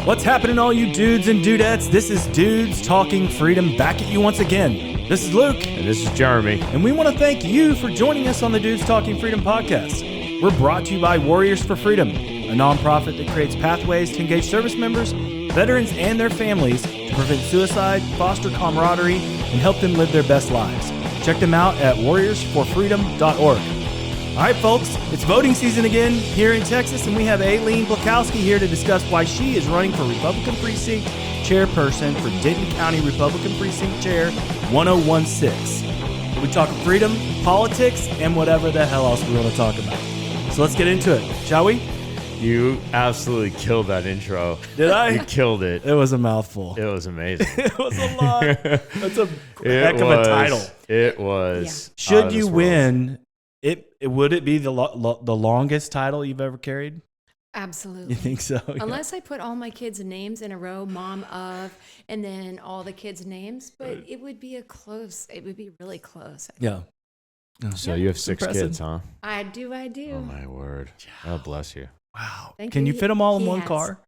What's happening, all you dudes and dudettes? This is Dudes Talking Freedom back at you once again. This is Luke. And this is Jeremy. And we want to thank you for joining us on the Dudes Talking Freedom podcast. We're brought to you by Warriors for Freedom, a nonprofit that creates pathways to engage service members, veterans, and their families to prevent suicide, foster camaraderie, and help them live their best lives. Check them out at warriorsforfreedom.org. All right, folks, it's voting season again here in Texas, and we have Aileen Blachowski here to discuss why she is running for Republican Precinct Chairperson for Denton County Republican Precinct Chair 1016. We talk freedom, politics, and whatever the hell else we want to talk about. So let's get into it, shall we? You absolutely killed that intro. Did I? You killed it. It was a mouthful. It was amazing. It was a lot. That's a heck of a title. It was. Yeah. Should you win, would it be the longest title you've ever carried? Absolutely. You think so? Yeah. Unless I put all my kids' names in a row, mom of, and then all the kids' names, but it would be really close. Yeah. So you have 6 kids, huh? I do. Oh, my word. God bless you. Wow. Can you fit them all in one car?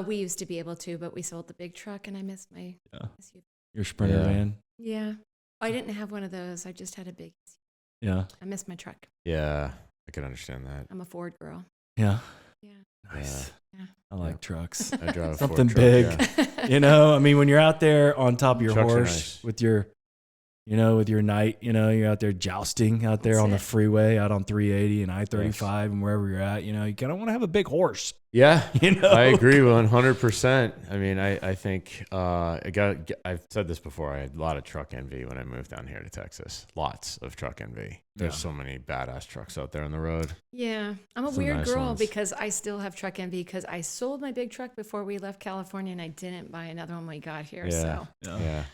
We used to be able to, but we sold the big truck, and I miss my SUV. Your Sprinter van? Yeah. I didn't have one of those. I just had a big SUV. Yeah. I miss my truck. Yeah, I can understand that. I'm a Ford girl. Yeah. Yeah. Nice. Yeah. I like trucks. I drive something a Ford big. truck, yeah. You know, I mean, when you're out there on top of your Trucks horse with your knight, you're out there jousting out there on the freeway, out on 380 and I-35 and wherever you're at, you kind of want to have a big horse. Yeah, I agree 100%. I mean, I think I've said this before. I had a lot of truck envy when I moved down here to Texas. Lots of truck envy. There's so many badass trucks out there on the road. Yeah, I'm a weird girl because I still have truck envy because I sold my big truck before we left California and I didn't buy another one when we got here. Yeah. So. Yeah.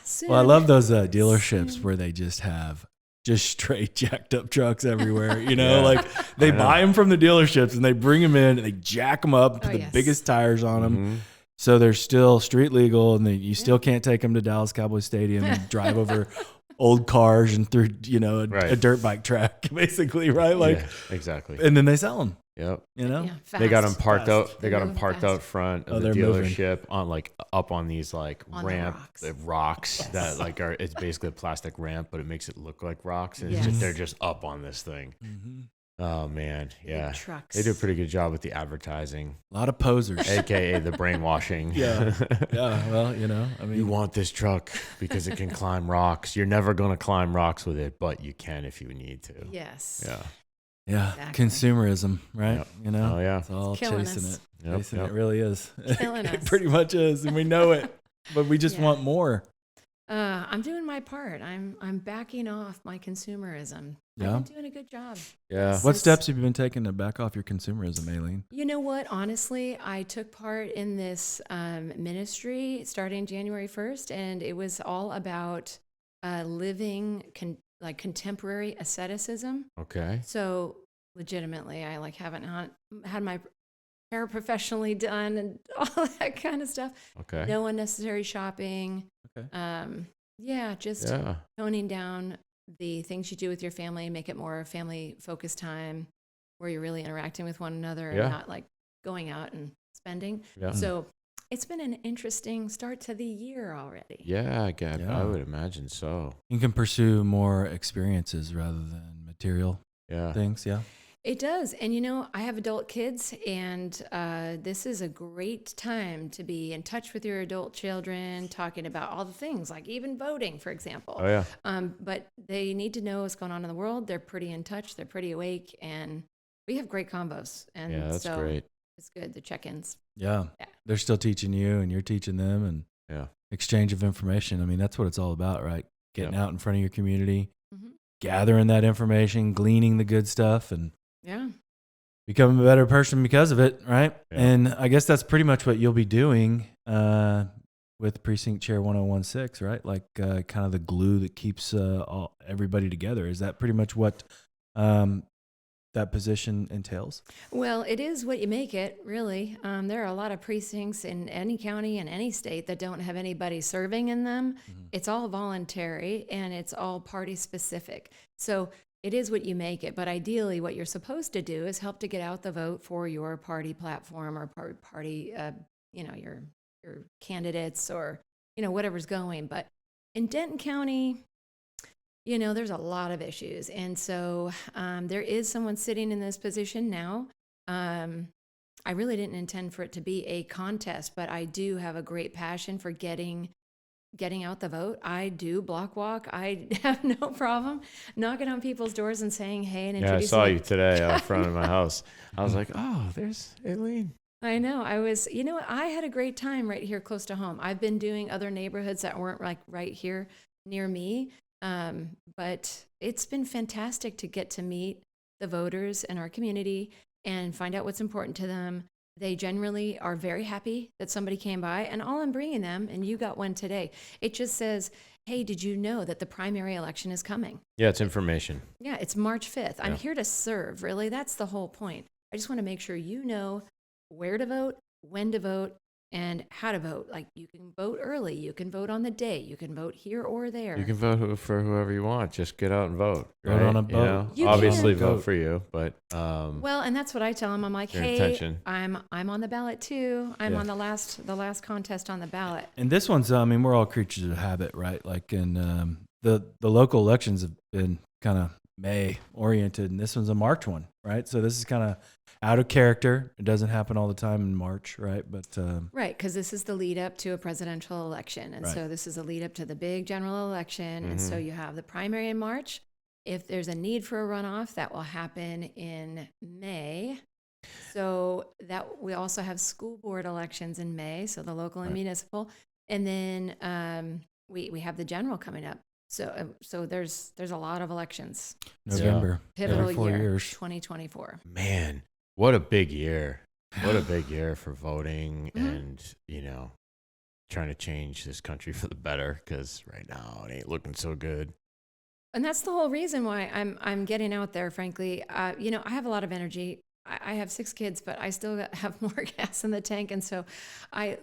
Soon. Well, I love those dealerships where they just have straight jacked up trucks everywhere. Like they buy them from the dealerships and they bring them in and they jack them up, put the biggest tires on them. Mm-hmm. So they're still street legal and you still can't take them to Dallas Cowboy Stadium and drive over old cars and through, a dirt bike track, basically, right? Like exactly. And then they sell them. Yep. They got them parked out. They got them parked out front of the dealership moving. up on these ramp rocks yes. that it's basically a plastic ramp, but it makes it look like rocks, and they're just up on this thing. Mm-hmm. Oh man, yeah. Trucks. They do a pretty good job with the advertising. A lot of posers, aka the brainwashing. Yeah. Well, I mean, you want this truck because it can climb rocks. You're never gonna climb rocks with it, but you can if you need to. Yes. Yeah. Yeah, exactly. Consumerism, right? Yep. Oh yeah, it's all chasing it. Chasing Yep. It really is. Killing us. It pretty much is, and we know it, but we just want more. I'm doing my part. I'm backing off my consumerism. Yeah. I've been doing a good job. Yeah. What steps have you been taking to back off your consumerism, Aileen? You know what? Honestly, I took part in this ministry starting January 1st, and it was all about living contemporary asceticism. Okay. So legitimately, I haven't had my hair professionally done and all that kind of stuff. Okay. No unnecessary shopping. Okay. Just toning down the things you do with your family, make it more family-focused time where you're really interacting with one another and not going out and spending. Yeah. So it's been an interesting start to the year already. Yeah, I would imagine so. You can pursue more experiences rather than material things, yeah. It does. And, I have adult kids, and this is a great time to be in touch with your adult children, talking about all the things, like even voting, for example. Oh, yeah. But they need to know what's going on in the world. They're pretty in touch. They're pretty awake. And we have great combos. And that's great. It's good, the check-ins. Yeah. They're still teaching you, and you're teaching them, and exchange of information. I mean, that's what it's all about, right? Getting out in front of your community, gathering that information, gleaning the good stuff, and becoming a better person because of it, right? Yeah. And I guess that's pretty much what you'll be doing with Precinct Chair 1016, right? Like kind of the glue that keeps everybody together. Is that pretty much what that position entails? Well, it is what you make it, really. There are a lot of precincts in any county and any state that don't have anybody serving in them. Mm-hmm. It's all voluntary and it's all party specific. So it is what you make it. But ideally, what you're supposed to do is help to get out the vote for your party platform or party your candidates or, whatever's going. But in Denton County, there's a lot of issues. And so there is someone sitting in this position now. I really didn't intend for it to be a contest, but I do have a great passion for getting out the vote. I do block walk. I have no problem knocking on people's doors and saying, hey, and introducing. Yeah, I saw you today out front of my house. I was like, oh, there's Aileen. I know. I had a great time right here close to home. I've been doing other neighborhoods that weren't like right here near me. But it's been fantastic to get to meet the voters in our community and find out what's important to them. They generally are very happy that somebody came by, and all I'm bringing them, and you got one today, it just says, hey, did you know that the primary election is coming? Yeah, it's information. Yeah, it's March 5th. I'm here to serve, really. That's the whole point. I just want to make sure you know where to vote, when to vote, and how to vote. Like, you can vote early, you can vote on the day, you can vote here or there. You can vote for whoever you want. Just get out and vote. Vote on a vote. Obviously vote for you, but well, and that's what I tell them. I'm like, hey, intention. I'm on the ballot too. I'm on the last contest on the ballot. And this one's, we're all creatures of habit, right? Like in the local elections have been kind of May oriented, and this one's a March one, right? So this is kind of out of character. It doesn't happen all the time in March, right? But right, because this is the lead up to a presidential election, and so this is a lead up to the big general election, and so you have the primary in March. If there's a need for a runoff, that will happen in May. So that we also have school board elections in May, so the local and municipal, and then we have the general coming up. So there's a lot of elections. November, pivotal year, years. 2024. Man, what a big year! What a big year for voting and trying to change this country for the better. Because right now it ain't looking so good. And that's the whole reason why I'm getting out there. Frankly, I have a lot of energy. I have 6 kids, but I still have more gas in the tank. And so I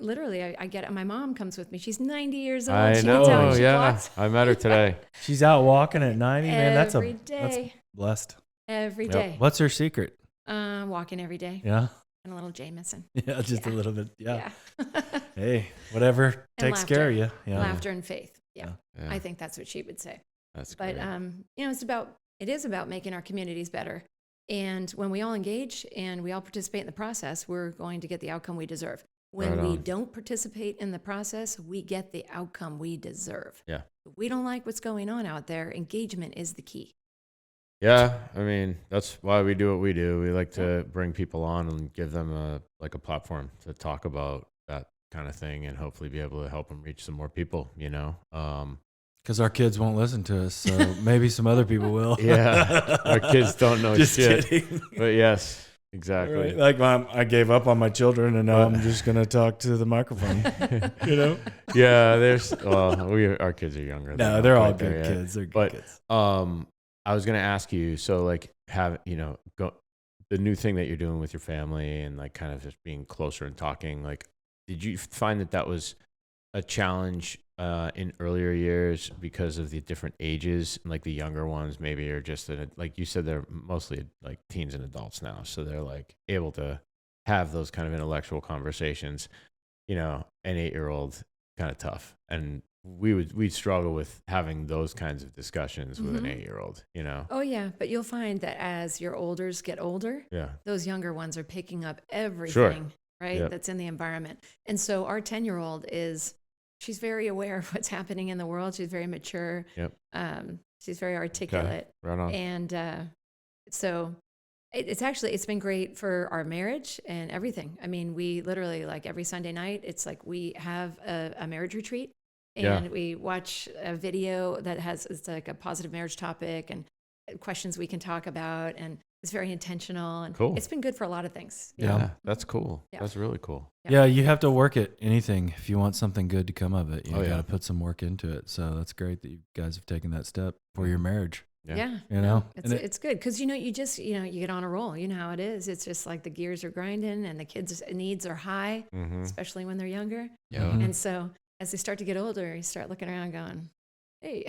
get, my mom comes with me. She's 90 years old. I know. Yeah. I met her today. She's out walking at 90, man. That's blessed. Every day. What's her secret? Walking every day. Yeah. And a little Jameson. Yeah, just a little bit. Yeah. Hey, whatever takes care of you. Yeah. Laughter and faith. Yeah. I think that's what she would say. That's great. But it is about making our communities better. And when we all engage and we all participate in the process, we're going to get the outcome we deserve. When we don't participate in the process, we get the outcome we deserve. Yeah. If we don't like what's going on out there, engagement is the key. Yeah, I mean, that's why we do what we do. We like to bring people on and give them a platform to talk about that kind of thing and hopefully be able to help them reach some more people, Because our kids won't listen to us, so maybe some other people will. Yeah, our kids don't know just shit. Kidding. But yes, exactly. Right. Like Mom, I gave up on my children, and now I'm just gonna talk to the microphone. Yeah, our kids are younger. No, they're all good kids. They're good kids. I was gonna ask you, so like the new thing that you're doing with your family and like kind of just being closer and talking. Like, did you find that was a challenge in earlier years because of the different ages, and like the younger ones maybe are just like you said, they're mostly like teens and adults now, so they're like able to have those kind of intellectual conversations. An 8-year-old kind of tough, and we'd struggle with having those kinds of discussions with an 8-year-old. Oh yeah, but you'll find that as your olders get older, those younger ones are picking up everything, right? That's in the environment, and so our 10-year-old she's very aware of what's happening in the world. She's very mature. Yep. She's very articulate. Okay. Right on. And so it's been great for our marriage and everything. I mean, we literally, like, every Sunday night, it's like we have a marriage retreat, and we watch a video that it's like a positive marriage topic and questions we can talk about, and it's very intentional, and cool. It's been good for a lot of things. Yeah, that's cool. Yeah. That's really cool. Yeah, you have to work at anything if you want something good to come of it. You got to put some work into it. So that's great that you guys have taken that step for your marriage. Yeah. It's good because you just you get on a roll. You know how it is. It's just like the gears are grinding and the kids' needs are high, especially when they're younger. Yeah. And so as they start to get older, you start looking around going, hey,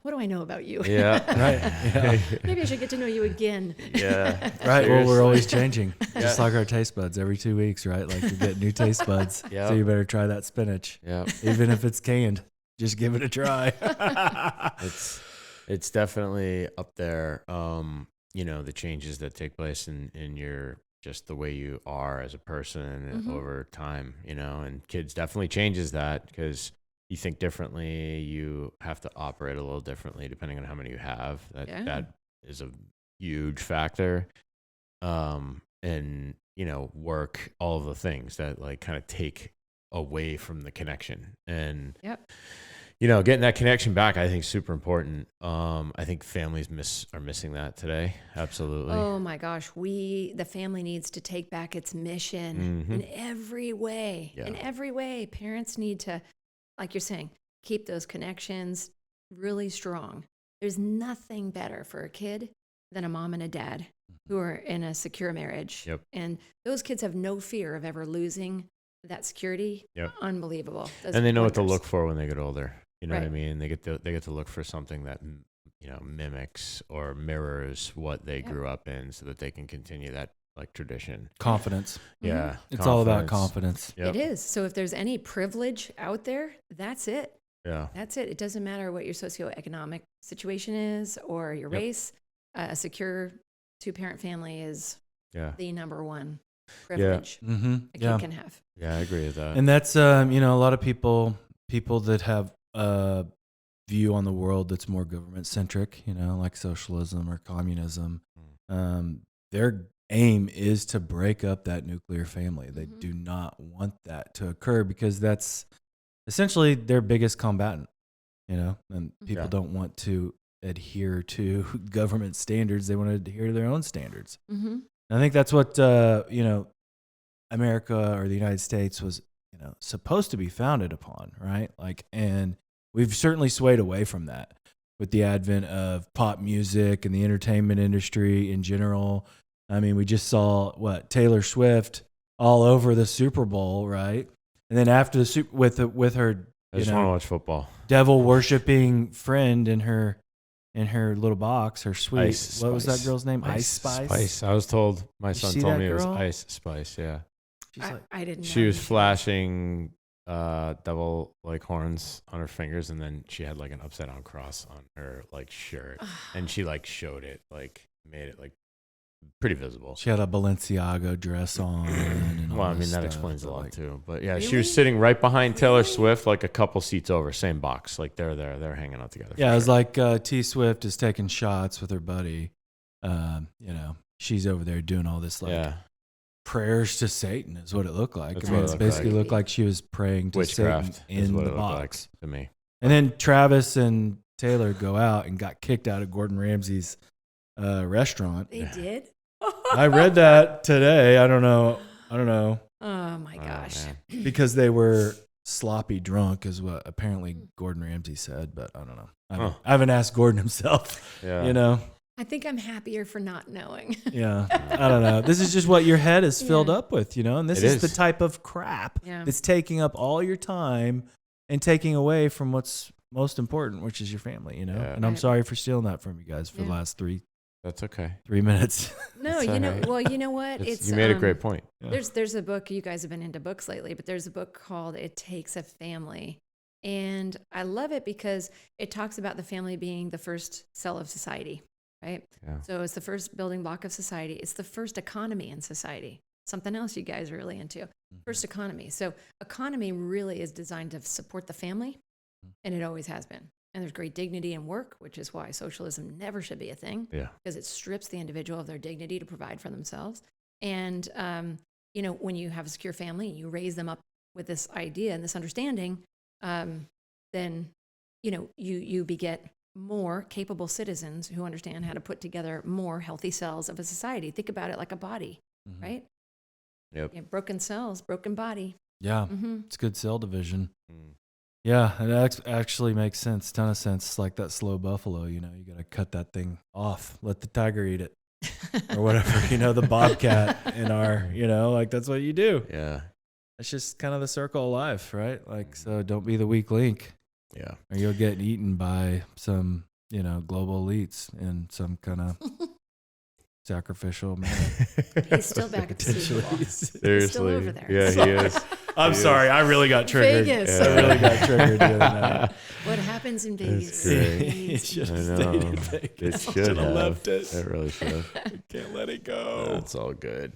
what do I know about you? Yeah. Right. Yeah. Maybe I should get to know you again. Yeah. Right. Well, we're always changing, Yeah. just like our taste buds every 2 weeks, right? Like you get new taste buds. Yeah. So you better try that spinach, Yeah. even if it's canned. Just give it a try. It's definitely up there. The changes that take place in your just the way you are as a person over time, and kids definitely changes that because you think differently. You have to operate a little differently depending on how many you have. That is a huge factor. And work, all of the things that like kind of take away from the connection. And getting that connection back, I think, is super important. I think families are missing that today. Absolutely. Oh my gosh, the family needs to take back its mission in every way. Yeah. In every way, parents need to, like you're saying, keep those connections really strong. There's nothing better for a kid than a mom and a dad who are in a secure marriage. Yep. And those kids have no fear of ever losing that security. Yep. Unbelievable. And they know what to wonders. look for when they get older. You know Right. what I mean? They get to look for something that mimics or mirrors what they grew up in, so that they can continue that like tradition. Confidence. Yeah, It's all about confidence. Yep. It is. So if there's any privilege out there, that's it. Yeah, That's it. It doesn't matter what your socioeconomic situation is or your race. A secure 2-parent family is the number one privilege a kid can have. Yeah, I agree with that. And that's, a lot of people that have a view on the world that's more government centric, like socialism or communism. Their aim is to break up that nuclear family. They do not want that to occur because that's essentially their biggest combatant, and people don't want to adhere to government standards. They want to adhere to their own standards. And I think that's what, America or the United States was, supposed to be founded upon, right? And we've certainly swayed away from that with the advent of pop music and the entertainment industry in general. I mean, we just saw Taylor Swift all over the Super Bowl, right? And then after the with her, I just want to watch football. Devil worshiping friend in her little box, her suite. Ice what was that Spice. girl's name? Ice Spice. I was told. My son see told that me it was girl? Ice Spice. Yeah. I didn't know. She was flashing devil like horns on her fingers, and then she had like an upside down cross on her like shirt, and she like showed it, like made it like pretty visible. She had a Balenciaga dress on. And all Well, I mean this that stuff, explains a but, lot too. But yeah, she Really? was sitting right behind Taylor Swift, like a couple seats over, same box. Like they're hanging out together. Yeah, for it was sure. like T Swift is taking shots with her buddy. She's over there doing all this prayers to Satan is what it looked like. That's I mean, what it it basically looked looked like she was praying to Witchcraft Satan is in what the it looked box. like to me. And then Travis and Taylor go out and got kicked out of Gordon Ramsay's restaurant. They did? I read that today. I don't know. Oh my gosh. man. Because they were sloppy drunk is what apparently Gordon Ramsay said, but I don't know. I haven't asked Gordon himself. Yeah. I think I'm happier for not knowing. Yeah. I don't know. This is just what your head is filled up with, and this It is the is. type of crap Yeah. that's taking up all your time and taking away from what's most important, which is your family, Yeah. And I'm Right. sorry for stealing that from you guys for the Yeah. last three That's okay. minutes. No, That's all right. well, you know what? You made a great point. Yeah. There's a book, you guys have been into books lately, but there's a book called It Takes a Family. And I love it because it talks about the family being the first cell of society, right? Yeah. So it's the first building block of society. It's the first economy in society. Something else you guys are really into. First economy. So economy really is designed to support the family, and it always has been. And there's great dignity in work, which is why socialism never should be a thing. Yeah. Because it strips the individual of their dignity to provide for themselves. And, when you have a secure family, you raise them up with this idea and this understanding, then, you beget more capable citizens who understand how to put together more healthy cells of a society. Think about it like a body, right? Yep. You have broken cells, broken body. Yeah. Mm-hmm. It's good cell division. Mm. Yeah, it actually makes sense. Ton of sense. It's like that slow buffalo, you got to cut that thing off. Let the tiger eat it or whatever, the bobcat in our, that's what you do. Yeah. It's just kind of the circle of life, right? So don't be the weak link. Yeah. Or you'll get eaten by some, global elites in some kind of sacrificial manner. He's still back at the Super Bowl. Seriously. He's still over there. Yeah, he is. I'm sorry. I really got triggered. Vegas. I really got triggered the other night. What happens in Vegas? It should have stayed in Vegas. It should have left it. It really should have. Can't let it go. That's all good.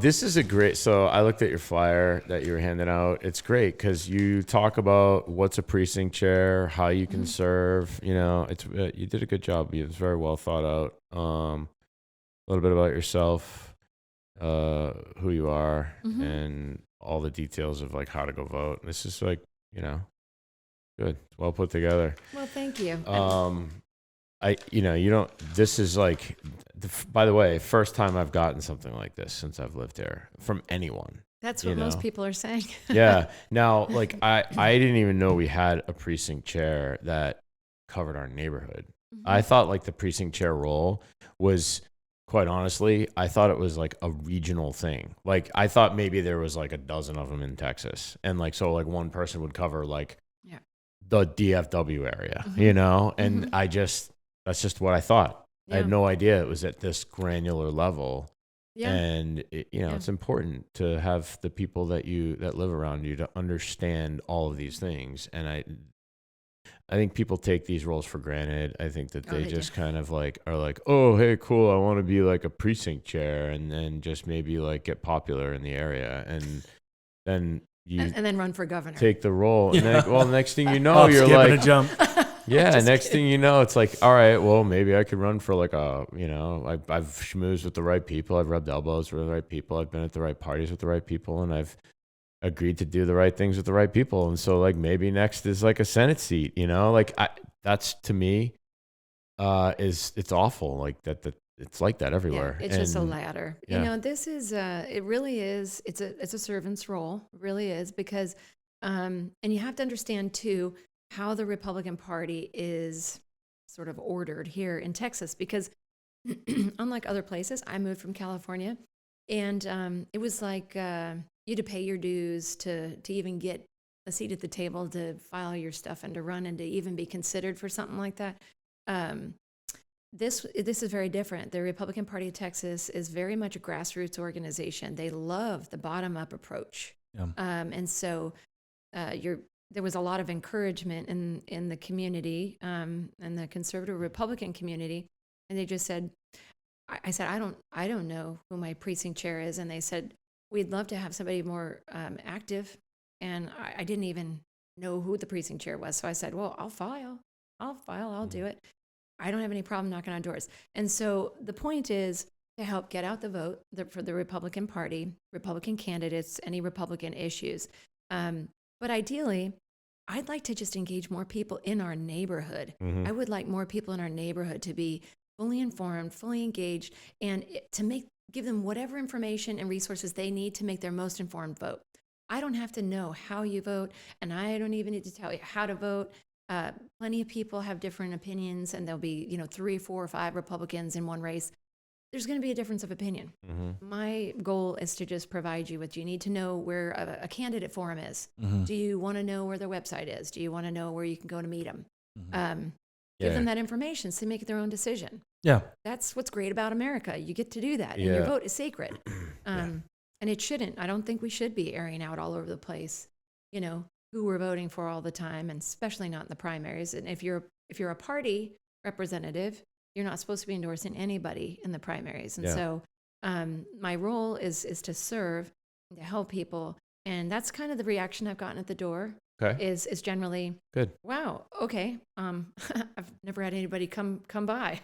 This is a great. So I looked at your flyer that you were handing out. It's great because you talk about what's a precinct chair, how you can serve. It's you did a good job. It was very well thought out. A little bit about yourself, who you are, and all the details of like how to go vote. This is like, good. Well put together. Well, thank you. This is like, by the way, first time I've gotten something like this since I've lived here from anyone. That's what most people are saying. Yeah. Now, like I didn't even know we had a precinct chair that covered our neighborhood. I thought like the precinct chair role was, quite honestly, I thought it was like a regional thing. Like I thought maybe there was like a dozen of them in Texas. And like, so like one person would cover like the DFW area, and that's just what I thought. I had no idea it was at this granular level. Yeah. And it's important to have the people that live around you to understand all of these things. And I think people take these roles for granted. I think that they just kind of like are like, oh, hey, cool, I want to be like a precinct chair, and then just maybe like get popular in the area, and then and then run for governor. Take the role, and then, next thing you know, you're like, a jump. Yeah, next thing you know, it's like, all right, well, maybe I could run for like I've schmoozed with the right people, I've rubbed elbows with the right people, I've been at the right parties with the right people, and I've agreed to do the right things with the right people. And so like maybe next is like a Senate seat, that's to me, it's awful. Like that it's like that everywhere. Yeah, it's just a ladder. Yeah. This is, it really is, it's a servant's role. It really is because, and you have to understand too, how the Republican Party is sort of ordered here in Texas, because unlike other places, I moved from California, and it was like, you had to pay your dues to even get a seat at the table, to file your stuff and to run and to even be considered for something like that. This is very different. The Republican Party of Texas is very much a grassroots organization. They love the bottom-up approach. Yeah. And so there was a lot of encouragement in the community, and the conservative Republican community, and they just said, I said, I don't know who my precinct chair is, and they said, we'd love to have somebody more active. And I didn't even know who the precinct chair was. So I said, well, I'll file, I'll do it. I don't have any problem knocking on doors. And so the point is to help get out the vote for the Republican Party, Republican candidates, any Republican issues. But ideally, I'd like to just engage more people in our neighborhood. I would like more people in our neighborhood to be fully informed, fully engaged, and to give them whatever information and resources they need to make their most informed vote. I don't have to know how you vote, and I don't even need to tell you how to vote. Plenty of people have different opinions, and there'll be 3, 4, or 5 Republicans in one race. There's going to be a difference of opinion. My goal is to just provide you with, do you need to know where a candidate forum is? Do you want to know where their website is? Do you want to know where you can go to meet them? Give them that information so they make their own decision. Yeah. That's what's great about America. You get to do that, and your vote is sacred. And it shouldn't. I don't think we should be airing out all over the place, who we're voting for all the time, and especially not in the primaries. And if you're a party representative, you're not supposed to be endorsing anybody in the primaries. And so my role is to serve, to help people. And that's kind of the reaction I've gotten at the door. Okay. Is generally good. Wow. Okay. I've never had anybody come by.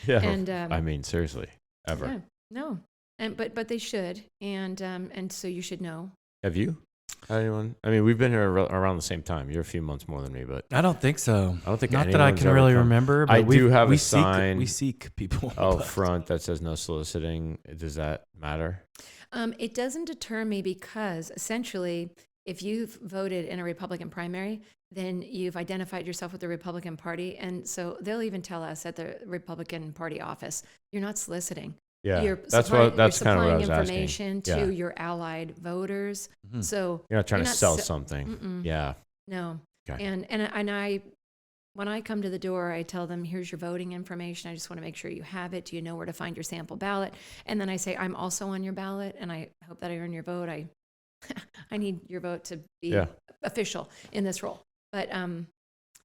Yeah. And I mean, seriously, ever. Yeah, no. And but they should. And so you should know. Have you? Anyone? I mean, we've been here around the same time. You're a few months more than me, but I don't think so. I don't think not that I can really remember. But I do have a sign. We seek people out front that says no soliciting. Does that matter? It doesn't deter me, because essentially, if you've voted in a Republican primary, then you've identified yourself with the Republican Party. And so they'll even tell us at the Republican Party office, you're not soliciting. Yeah, that's kind of what I was supplying asking. Information to your allied voters. So you're not trying to sell something. Mm-mm. Yeah. No. Okay. And I, when I come to the door, I tell them, here's your voting information. I just want to make sure you have it. Do you know where to find your sample ballot? And then I say, I'm also on your ballot, and I hope that I earn your vote. I need your vote to be official in this role. But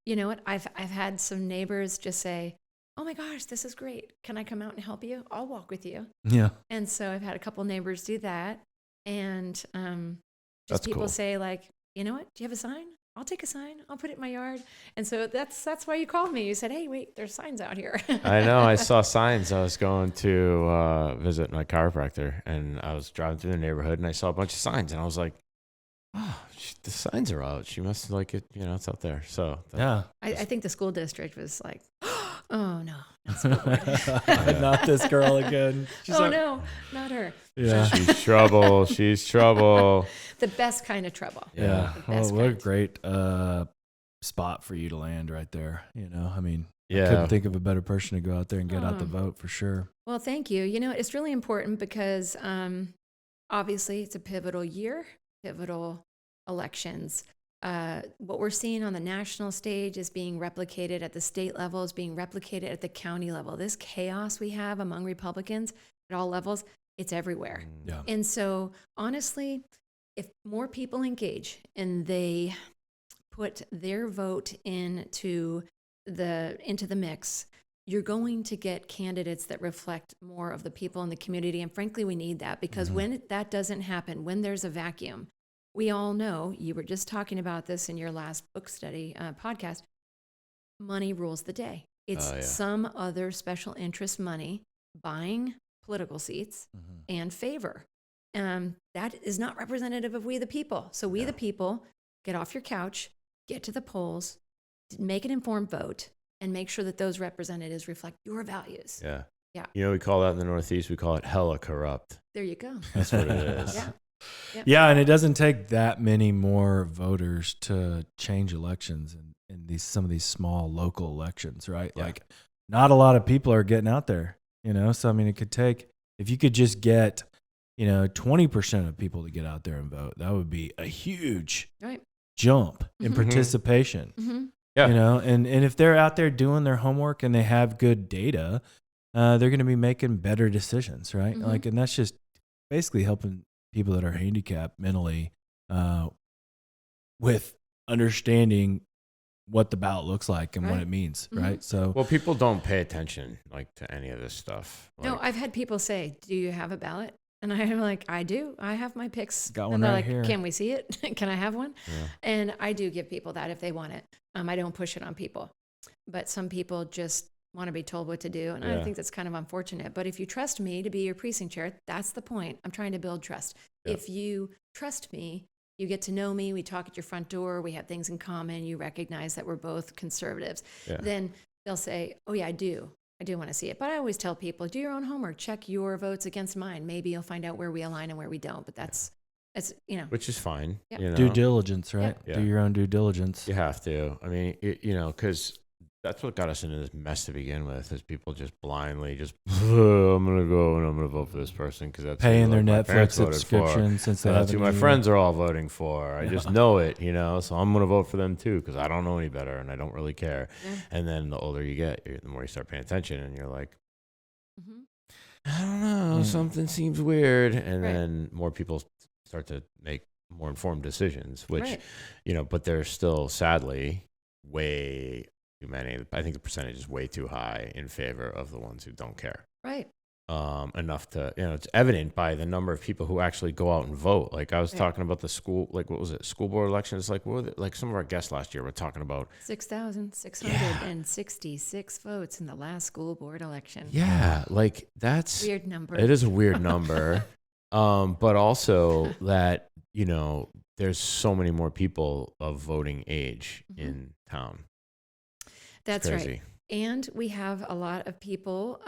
you know what? I've had some neighbors just say, oh my gosh, this is great. Can I come out and help you? I'll walk with you. Yeah. And so I've had a couple neighbors do that. And just That's people cool. say, like, you know what? Do you have a sign? I'll take a sign. I'll put it in my yard. And so that's why you called me. You said, hey, wait, there's signs out here. I know. I saw signs. I was going to visit my chiropractor, and I was driving through the neighborhood, and I saw a bunch of signs, and I was like, oh, the signs are out. She must like it. It's out there. So Yeah. I think the school district was like, oh, no, not school board. Not this girl again. No, not her. Yeah. She's trouble. She's trouble. The best kind of trouble. Yeah. The Well, best what a kind. great spot for you to land right there. I mean, I Yeah. couldn't think of a better person to go out there and get out the vote for sure. Well, thank you. It's really important because obviously it's a pivotal year, pivotal elections. What we're seeing on the national stage is being replicated at the state level, is being replicated at the county level. This chaos we have among Republicans at all levels, it's everywhere. Yeah. And so honestly, if more people engage and they put their vote into the mix, you're going to get candidates that reflect more of the people in the community. And frankly, we need that because when that doesn't happen, when there's a vacuum, we all know, you were just talking about this in your last book study podcast, money rules the day. It's some other special interest money buying political seats and favor. That is not representative of we the people. So we the people, get off your couch, get to the polls, make an informed vote, and make sure that those representatives reflect your values. Yeah. Yeah. We call that in the Northeast, we call it hella corrupt. There you go. That's what it is. Yeah. Yeah, and it doesn't take that many more voters to change elections in some of these small local elections, right? Yeah. Like, not a lot of people are getting out there, So, I mean, it could take, if you could just get, 20% of people to get out there and vote, that would be a huge jump in participation. Yeah. And if they're out there doing their homework and they have good data, they're going to be making better decisions, right? And that's just basically helping people that are handicapped mentally with understanding what the ballot looks like and what it means, right? So, well, people don't pay attention to any of this stuff. No, I've had people say, do you have a ballot? And I'm like, I do. I have my picks. Got one and they're right like, here. Can we see it? Can I have one? Yeah. And I do give people that if they want it. I don't push it on people. But some people just want to be told what to do. And I think that's kind of unfortunate. But if you trust me to be your precinct chair, that's the point. I'm trying to build trust. Yep. If you trust me, you get to know me. We talk at your front door. We have things in common. You recognize that we're both conservatives. Yeah. Then they'll say, oh, yeah, I do want to see it. But I always tell people, do your own homework. Check your votes against mine. Maybe you'll find out where we align and where we don't. But that's which is fine. Yep. Due diligence, right? Yeah. Do your own due diligence. You have to. I mean, because that's what got us into this mess to begin with, is people just blindly I'm going to go and I'm going to vote for this person because that's paying their my Netflix subscription since they that's haven't. who my friends are all voting for. I just know it, so I'm going to vote for them too because I don't know any better and I don't really care. Yeah. And then the older you get, the more you start paying attention and you're like, I don't know, something seems weird. And then more people start to make more informed decisions, which, but they're still sadly way too many. I think the percentage is way too high in favor of the ones who don't care. Right. Enough to, it's evident by the number of people who actually go out and vote. Like I was talking about the school, what was it? School board elections. Like, some of our guests last year were talking about 6,666 votes in the last school board election. Yeah. Like that's weird number. It is a weird number. But also that, there's so many more people of voting age in town. That's right. And we have a lot of people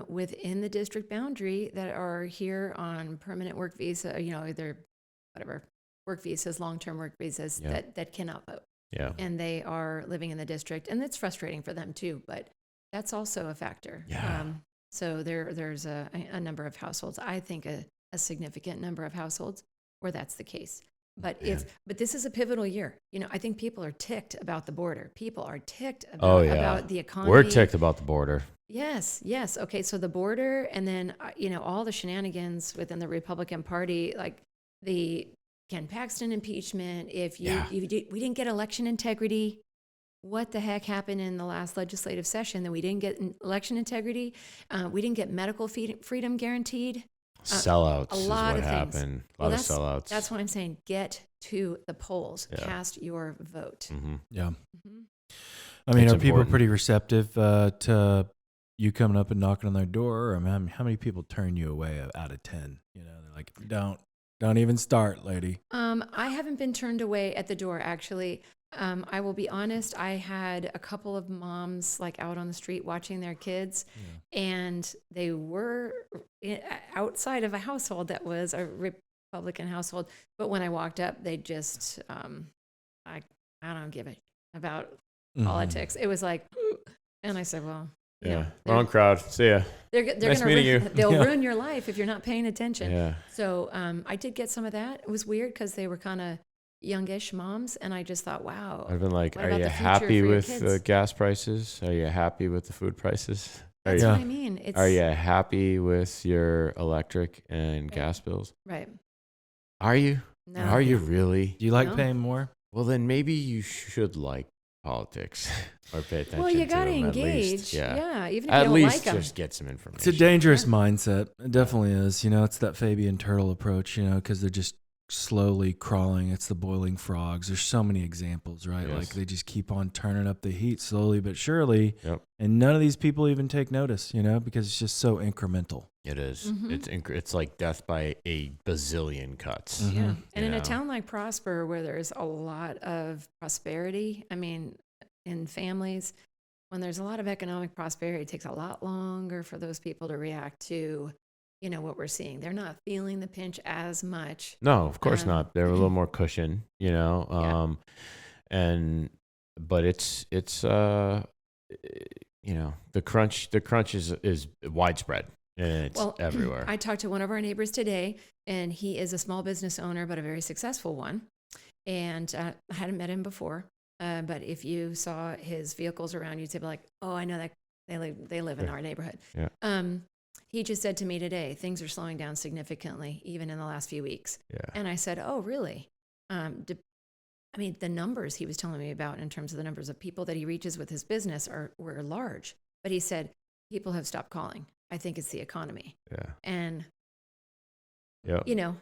within the district boundary that are here on permanent work visa, either work visas, long-term work visas that cannot vote. Yeah. And they are living in the district. And it's frustrating for them too, but that's also a factor. Yeah. So there's a number of households, I think a significant number of households where that's the case. But but this is a pivotal year. I think people are ticked about the border. People are ticked about the economy. We're ticked about the border. Yes. Okay. So the border, and then all the shenanigans within the Republican Party, like the Ken Paxton impeachment. We didn't get election integrity. What the heck happened in the last legislative session that we didn't get election integrity? We didn't get medical freedom guaranteed. Sellouts a lot is what of happened. A lot of sellouts. That's what I'm saying. Get to the polls. Yeah. Cast your vote. Mm-hmm. Yeah. Mm-hmm. I mean, are people pretty receptive to you coming up and knocking on their door? Or how many people turn you away out of 10? They're like, don't even start, lady. I haven't been turned away at the door, actually. I will be honest. I had a couple of moms like out on the street watching their kids, and they were outside of a household that was a Republican household. But when I walked up, they just, I don't give it about politics. It was like, and I said, well, wrong crowd. See ya. They're nice gonna meeting you. They'll ruin your life if you're not paying attention. Yeah. So I did get some of that. It was weird because they were kind of youngish moms, and I just thought, wow. I've been like, are you happy with the gas prices? Are you happy with the food prices? That's what I mean. Are you happy with your electric and gas bills? Right. Are you? No. Are you really? Do you like paying more? Well, then maybe you should like politics or pay attention. Well, you got to them engage. At least. Yeah. Even if at you don't least like them. just get some information. It's a dangerous mindset. It definitely is. It's that Fabian Turtle approach, because they're just slowly crawling. It's the boiling frogs. There's so many examples, right? Yes. Like they just keep on turning up the heat slowly but surely. Yep. And none of these people even take notice, because it's just so incremental. It is. Mm-hmm. It's like death by a bazillion cuts. Mm-hmm. Yeah. And in a town like Prosper, where there's a lot of prosperity, in families, when there's a lot of economic prosperity, it takes a lot longer for those people to react to what we're seeing. They're not feeling the pinch as much. No, of course not. They're a little more cushion, but it's the crunch is widespread and it's everywhere. I talked to one of our neighbors today, and he is a small business owner, but a very successful one. And I hadn't met him before, but if you saw his vehicles around, you'd say like, oh, I know that they live in our neighborhood. Yeah. He just said to me today, things are slowing down significantly, even in the last few weeks. Yeah. And I said, oh, really? The numbers he was telling me about in terms of the numbers of people that he reaches with his business were large. But he said, people have stopped calling. I think it's the economy. Yeah. And,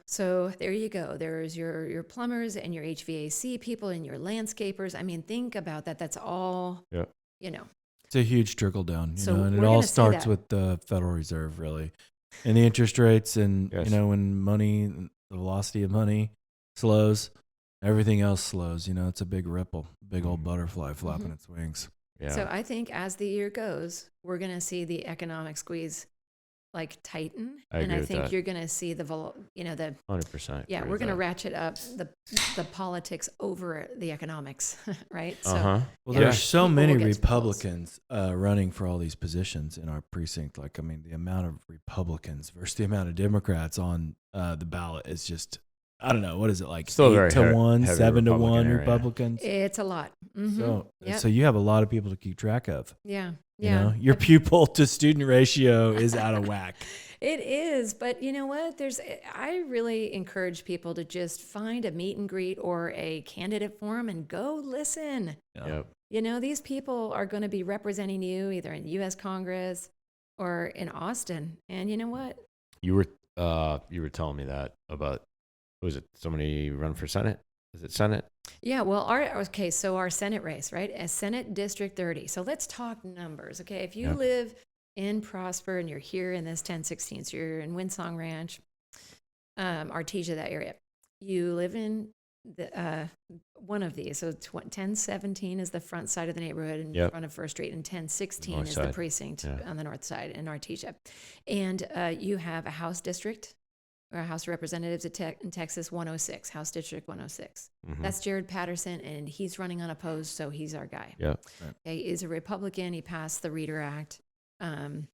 so there you go. There's your plumbers and your HVAC people and your landscapers. Think about that. That's all, It's a huge trickle down, and it all starts with the Federal Reserve, really, and the interest rates, and when money, the velocity of money slows, everything else slows. It's a big ripple, big old butterfly flapping its wings. Yeah. So I think as the year goes, we're going to see the economic squeeze tighten, and I think you're going to see the 100%. Yeah, we're going to ratchet up the politics over the economics, right? So, well, there's so many Republicans running for all these positions in our precinct. The amount of Republicans versus the amount of Democrats on the ballot is just, I don't know, what is it like? Still 8-1, 7-1 area. Republicans. It's a lot. Mm-hmm. So you have a lot of people to keep track of. Yeah. Your pupil to student ratio is out of whack. It is, but you know what? I really encourage people to just find a meet and greet or a candidate forum and go listen. Yep. These people are going to be representing you either in U.S. Congress or in Austin. And you know what? You were telling me that about, was it somebody run for Senate? Is it Senate? Yeah, well, so our Senate race, right? As Senate District 30. So let's talk numbers, okay? If you live in Prosper and you're here in this 1016, so you're in Windsong Ranch, Artesia, that area. You live in one of these. So 1017 is the front side of the neighborhood in front of First Street, and 1016 is the precinct on the north side in Artesia. And you have a House district, or House of Representatives in Texas, 106, House District 106. Mm-hmm. That's Jared Patterson, and he's running unopposed, so he's our guy. Yeah. Okay, he's a Republican. He passed the Reader Act, and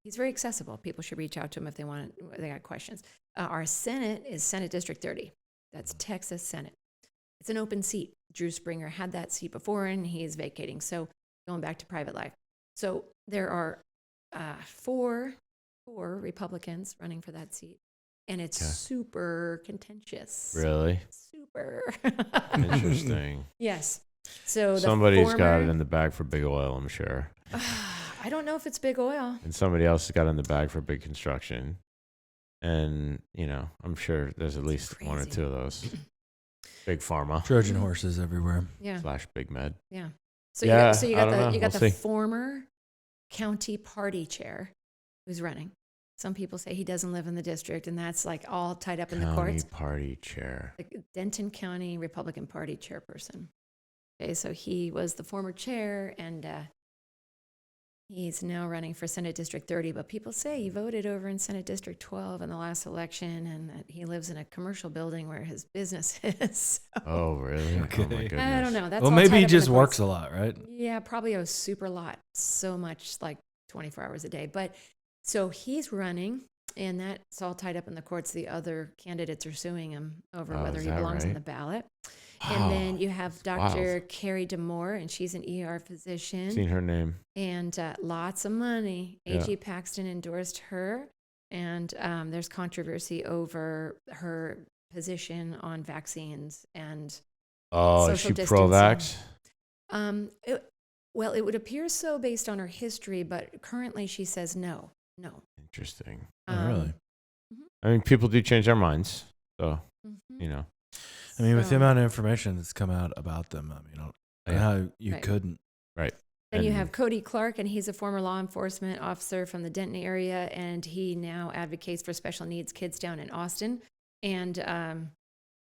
he's very accessible. People should reach out to him if they got questions. Our Senate is Senate District 30. That's Texas Senate. It's an open seat. Drew Springer had that seat before, and he is vacating. So going back to private life. So there are four Republicans running for that seat, and it's super contentious. Really? Super. Interesting. Yes. So somebody's got it in the bag for big oil, I'm sure. I don't know if it's big oil. And somebody else has got it in the bag for big construction. And, I'm sure there's at least one or two of those. Big pharma. Trojan horses everywhere. Yeah. / big med. Yeah. So Yeah, you got the see. former county party chair who's running. Some people say he doesn't live in the district, and that's like all tied up in the courts. County party chair. The Denton County Republican Party chairperson. Okay, so he was the former chair, and he's now running for Senate District 30. But people say he voted over in Senate District 12 in the last election, and that he lives in a commercial building where his business is. So, Oh, really? Okay. Oh, my goodness. I don't know. That's Well, all maybe tied he up in just the works courts. a lot, right? Yeah, probably a super lot, so much, like 24 hours a day. But so he's running, and that's all tied up in the courts. The other candidates are suing him over whether is he that belongs on right? the ballot. Wow. And then you have Dr. wild. Carrie DeMoore, and she's an ER physician, Seen her name. and lots of money. Yeah. A.G. Paxton endorsed her, and there's controversy over her position on vaccines and Oh, is social she pro-vax? distancing. Well, it would appear so based on her history, but currently she says no. Interesting. Oh, really? I mean, people do change their minds. So, Mhm. I mean, with the So- amount of information that's come out about them, I mean, I don't know how you Right. couldn't. Then you And- have Cody Clark, and he's a former law enforcement officer from the Denton area, and he now advocates for special needs kids down in Austin. And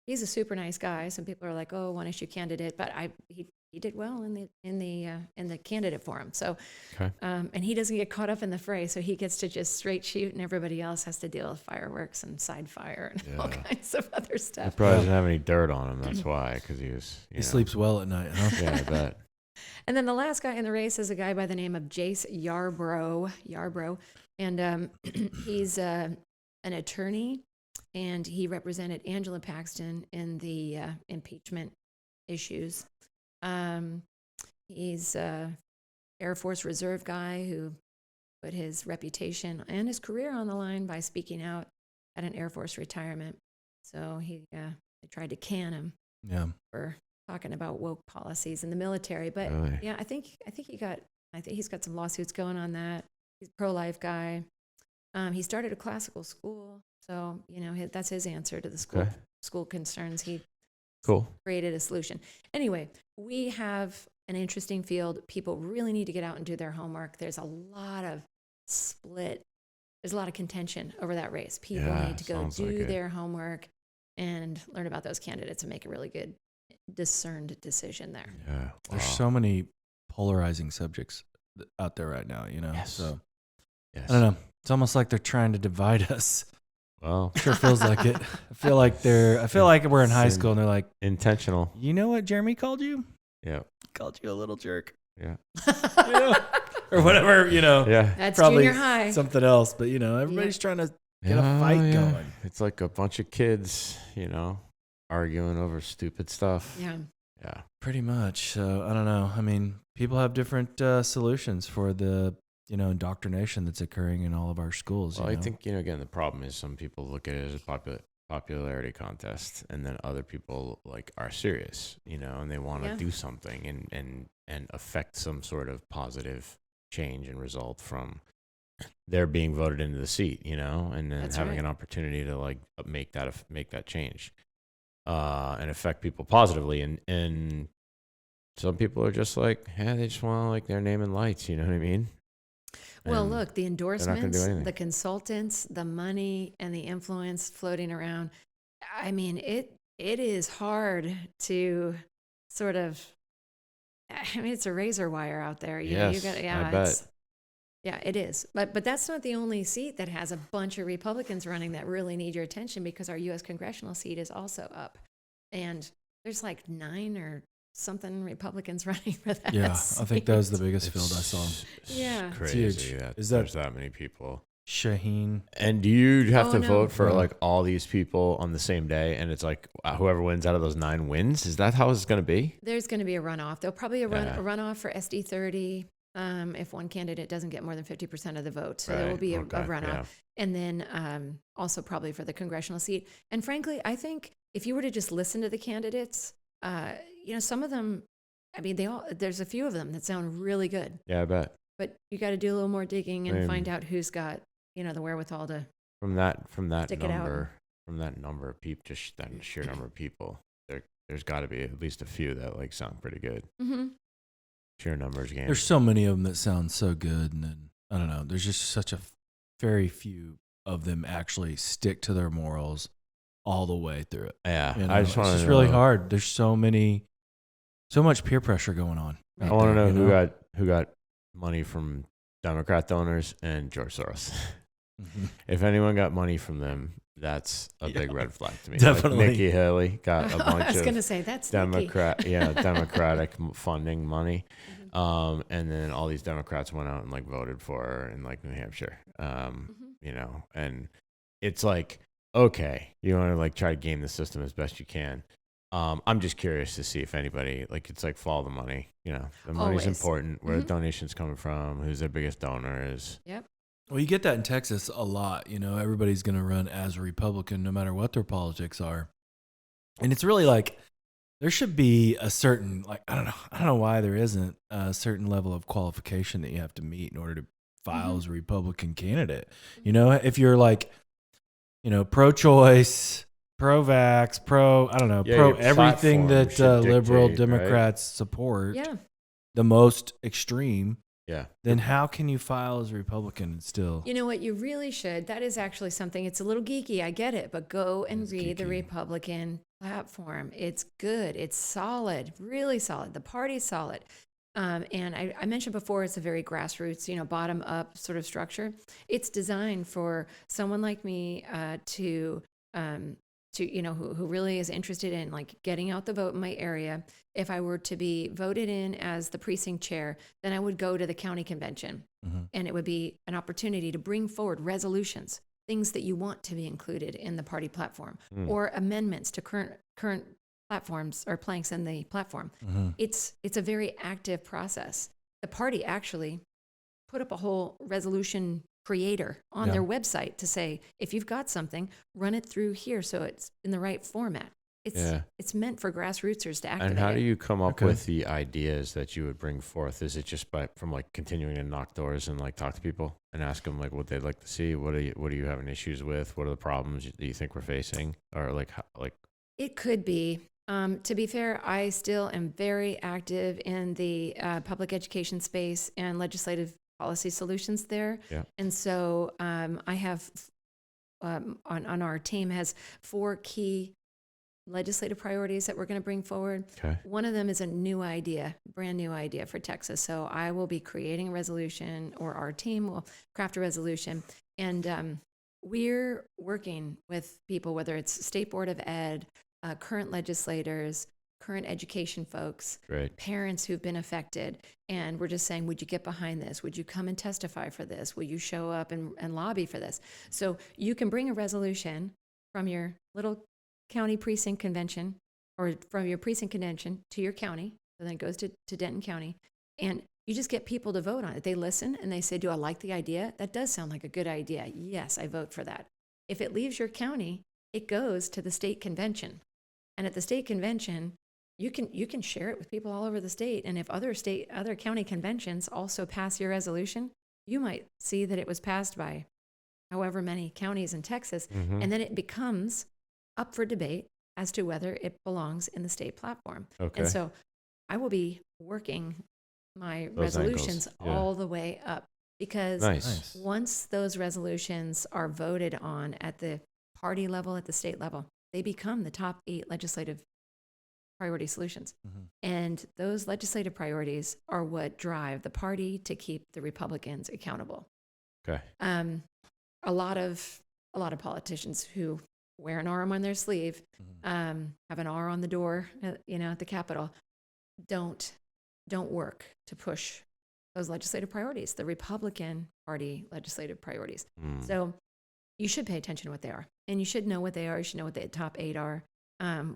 he's a super nice guy. Some people are like, "Oh, one issue candidate," but he did well in the candidate forum. So, Okay. and he doesn't get caught up in the fray, so he gets to just straight shoot, and everybody else has to deal with fireworks and side fire and all Yeah. kinds of other He stuff. probably doesn't have any dirt on him. That's why, because he was. He sleeps well at night, huh? Yeah, I bet. And then the last guy in the race is a guy by the name of Jace Yarbrough. And he's an attorney, and he represented Angela Paxton in the impeachment issues. He's an Air Force Reserve guy who put his reputation and his career on the line by speaking out at an Air Force retirement. So they tried to can him Yeah. for talking about woke policies in the military. But Really? yeah, I think he's got some lawsuits going on that. He's a pro-life guy. He started a classical school, so that's his answer to the school concerns. He Cool. created a solution. Anyway, we have an interesting field. People really need to get out and do their homework. There's a lot of there's a lot of contention over that race. People Yeah, need to go sounds do like it. their homework and learn about those candidates and make a really good discerned decision there. Yeah. There's wow. so many polarizing subjects out there right now, Yes. So Yes. I don't know. It's almost like they're trying to divide us. Well, Sure feels like it. I feel like we're in high school and they're like, intentional. you know what Jeremy called you? Yeah. He called you a little jerk. Yeah. Or whatever, Yeah. That's probably junior high. something else. But, everybody's trying to get a fight going. It's like a bunch of kids, arguing over stupid stuff. Yeah. Yeah. Pretty much. So I don't know. I mean, people have different solutions for the, indoctrination that's occurring in all of our schools. Well, I think, again, the problem is some people look at it as a popularity contest, and then other people are serious, and they want to do something and affect some sort of positive change and result from their being voted into the seat, and then That's having right. an opportunity to make that change and affect people positively. And some people are just they just want their name in lights, you know what I mean? Well, And look, the do endorsements, anything. the consultants, the money, and the influence floating around. I mean, it is hard to sort of. I mean, it's a razor wire out there. Yes, I bet. Yeah, it is. But that's not the only seat that has a bunch of Republicans running that really need your attention, because our U.S. congressional seat is also up, and there's 9 or something Republicans running for that. Yeah, I think that was the seat. biggest field I saw. It's Yeah. It's crazy huge. that Is that- there's that many people. Shaheen. And do you have to no. vote for No. like all these people on the same day? And it's like whoever wins out of those 9 wins? Is that how it's going to be? There's going to be a runoff. There'll probably a Yeah. runoff for SD30 if one candidate doesn't get more than 50% of the vote. So there will Right. be a Okay. runoff. Yeah. And then also probably for the congressional seat. And frankly, I think if you were to just listen to the candidates, some of them, I mean, there's a few of them that sound really good. Yeah, I bet. But you got to do a little more digging and I mean, find out who's got, the wherewithal to from that stick it out. from that number of people, just that sheer number of people, there's got to be at least a few that like sound pretty good. Mm-hmm. Sheer numbers game. There's so many of them that sound so good, and then I don't know. There's just such a very few of them actually stick to their morals all the way through it. Yeah, You know, I just want to. It's just really hard. There's so much peer pressure going on. I out want to there, know who got money from Democrat donors and George Soros. Mhm. If anyone got money from them, that's a big red flag to me. Definitely. Like Nikki Haley got a bunch I was of going to say, that's Nikki. Democratic funding money. Mhm. And then all these Democrats went out and like voted for her in like New Hampshire. Mhm. And it's like, okay, you want to like try to game the system as best you can. I'm just curious to see if anybody it's like follow the money. The money's Always. important. Where the Mhm. donation's coming from, who's their biggest donor is. Yep. Well, you get that in Texas a lot. Everybody's going to run as a Republican no matter what their politics are. And it's really like there should be a certain, like, I don't know why there isn't a certain level of qualification that you have to meet in order to file Mhm. as a Republican candidate. If you're like, pro-choice, pro-vax, I don't know, Yeah, pro your everything platform that should liberal dictate, right? Democrats support, Yeah. the most extreme, Yeah. then how can you file as a Republican and still? You know what? You really should. That is actually something. It's a little geeky. I get it. But go and It's read the geeky. Republican platform. It's good. It's solid. Really solid. The party's solid. And I mentioned before, it's a very grassroots, bottom up sort of structure. It's designed for someone like me to who really is interested in like getting out the vote in my area. If I were to be voted in as the precinct chair, then I would go to the county convention, and it would be an opportunity to bring forward resolutions, things that you want to be included in the party platform, or amendments to current platforms or planks in the platform. It's a very active process. The party actually put up a whole resolution creator on their website to say, if you've got something, run it through here so it's in the right format. It's meant for grassrootsers to activate. And how do it. you come up with the ideas that you would bring forth? Is it just from like continuing to knock doors and like talk to people and ask them like what they'd like to see? What are you having issues with? What are the problems that you think we're facing? Or like It could be. To be fair, I still am very active in the public education space and legislative policy solutions there. Yeah. And so I have on our team has 4 key legislative priorities that we're going to bring forward. Okay. One of them is a brand new idea for Texas. So I will be creating a resolution, or our team will craft a resolution. And we're working with people, whether it's State Board of Ed, current legislators, current education folks, Great. parents who've been affected. And we're just saying, would you get behind this? Would you come and testify for this? Will you show up and lobby for this? So you can bring a resolution from your little county precinct convention, or from your precinct convention to your county, and then it goes to Denton County, and you just get people to vote on it. They listen and they say, do I like the idea? That does sound like a good idea. Yes, I vote for that. If it leaves your county, it goes to the state convention. And at the state convention, you can share it with people all over the state. And if other county conventions also pass your resolution, you might see that it was passed by however many counties in Texas. Mm-hmm. And then it becomes up for debate as to whether it belongs in the state platform. Okay. And so I will be working my Those resolutions angles, yeah. all the way up, because Nice. once those resolutions are voted on at the party level, at the state level, they become the top 8 legislative priority solutions. And those legislative priorities are what drive the party to keep the Republicans accountable. Okay. A lot of politicians who wear an arm on their sleeve, have an R on the door, at the Capitol, don't work to push those legislative priorities, the Republican Party legislative priorities. So you should pay attention to what they are, and you should know what they are. You should know what the top 8 are.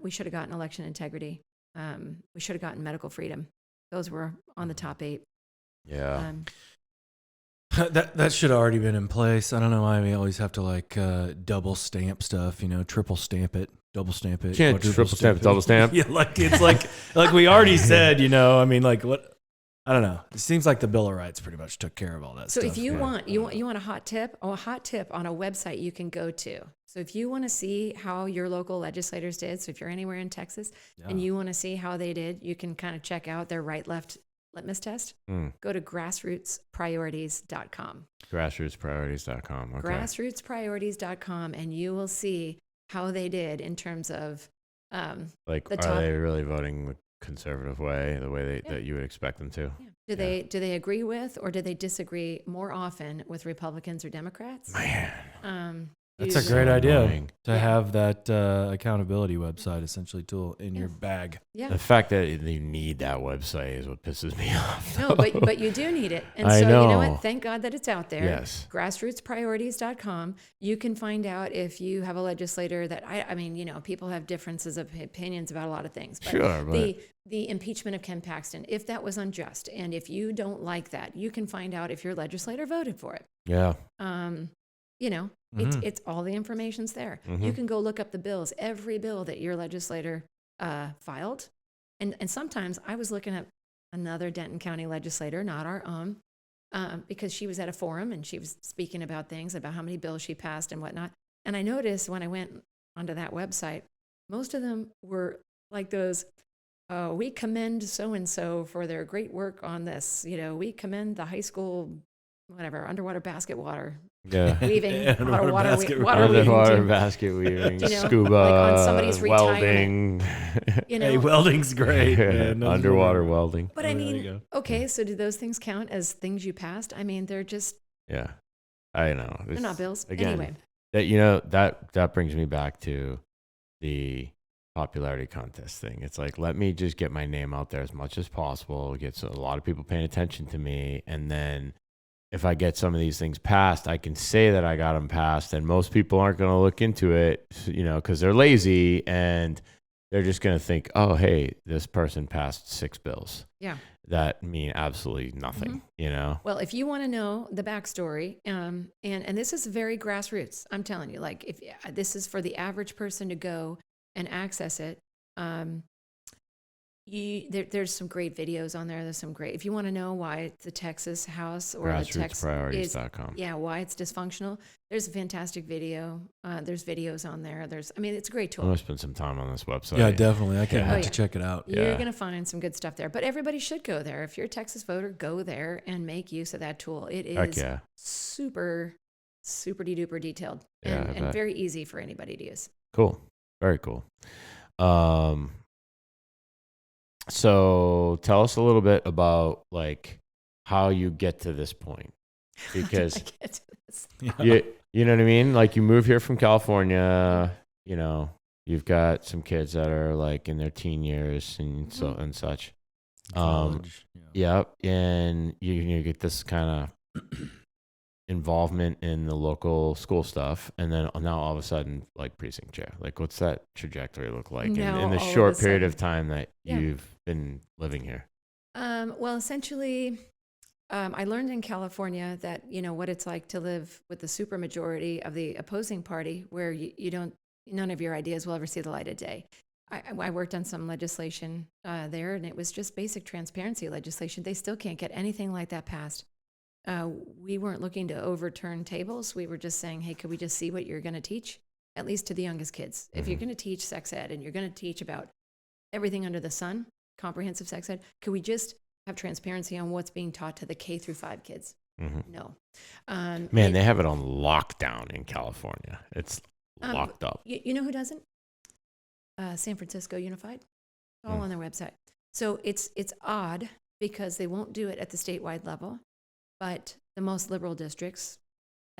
We should have gotten election integrity. We should have gotten medical freedom. Those were on the top 8. Yeah. That should have already been in place. I don't know why we always have to like double stamp stuff, triple stamp it, double stamp it. Can't triple stamp, double stamp. Yeah, like it's like we already said, I mean, like what? I don't know. It seems like the Bill of Rights pretty much took care of all that so stuff. So if you want a hot tip on a website you can go to. So if you want to see how your local legislators did, so if you're anywhere in Texas and you want to see how they did, you can kind of check out their right-left litmus test. Go to grassrootspriorities.com. Grassrootspriorities.com. Okay. Grassrootspriorities.com, and you will see how they did in terms of like, are they really voting the conservative way, the way that you would expect them to? Yeah. Do they agree with, or do they disagree more often with Republicans or Democrats? Man. That's a great idea to have that accountability website essentially tool in your bag. Yeah. The fact that you need that website is what pisses me off. No, but you do need it. And I so know. you know what? Thank God that it's out there. Yes. Grassrootspriorities.com. You can find out if you have a legislator that I mean, people have differences of opinions about a lot of things. But sure, but the impeachment of Ken Paxton, if that was unjust, and if you don't like that, you can find out if your legislator voted for it. Yeah. It's all the information's there. You can go look up the bills, every bill that your legislator filed. And sometimes I was looking at another Denton County legislator, not our own, because she was at a forum and she was speaking about things, about how many bills she passed and whatnot. And I noticed when I went onto that website, most of them were like those, we commend so-and-so for their great work on this. We commend the high school, whatever, underwater basket water. Yeah. Weaving, water basket weaving, scuba, like on somebody's welding. Hey, welding's great. Underwater welding. But I mean, okay, so do those things count as things you passed? I mean, they're just... Yeah, I know. They're not bills. Again, anyway. That brings me back to the popularity contest thing. It's like, let me just get my name out there as much as possible, get a lot of people paying attention to me, and then if I get some of these things passed, I can say that I got them passed, and most people aren't going to look into it, because they're lazy and they're just going to think, oh, hey, this person passed 6 bills. Yeah. That mean absolutely nothing, Well, if you want to know the backstory, and this is very grassroots, I'm telling you, like if this is for the average person to go and access it, there's some great videos on there. There's some great, if you want to know why the Texas House or the Texas grassrootspriorities.com. Why it's dysfunctional. There's a fantastic video. There's videos on there. It's a great tool. I'm going to spend some time on this website. Yeah, definitely. I can't wait to check it out. You're going to find some good stuff there, but everybody should go there. If you're a Texas voter, go there and make use of that tool. It is super, super duper detailed and very easy for anybody to use. Cool. Very cool. So tell us a little bit about like how you get to this point, because you know what I mean? Like you move here from California, you've got some kids that are like in their teen years and and such. College, Yep. And you get this kind of involvement in the local school stuff, and then now all of a sudden like precinct chair. Like what's that trajectory look like in the short period of time that you've been living here? Well, essentially I learned in California that what it's like to live with the supermajority of the opposing party, where none of your ideas will ever see the light of day. I worked on some legislation there, and it was just basic transparency legislation. They still can't get anything like that passed. We weren't looking to overturn tables. We were just saying, hey, could we just see what you're going to teach, at least to the youngest kids? If you're going to teach sex ed and you're going to teach about everything under the sun, comprehensive sex ed, could we just have transparency on what's being taught to the K through 5 kids? Mm-hmm. No. They have it on lockdown in California. It's locked up. You know who doesn't? San Francisco Unified. It's all on their website. So it's odd because they won't do it at the statewide level. But the most liberal districts,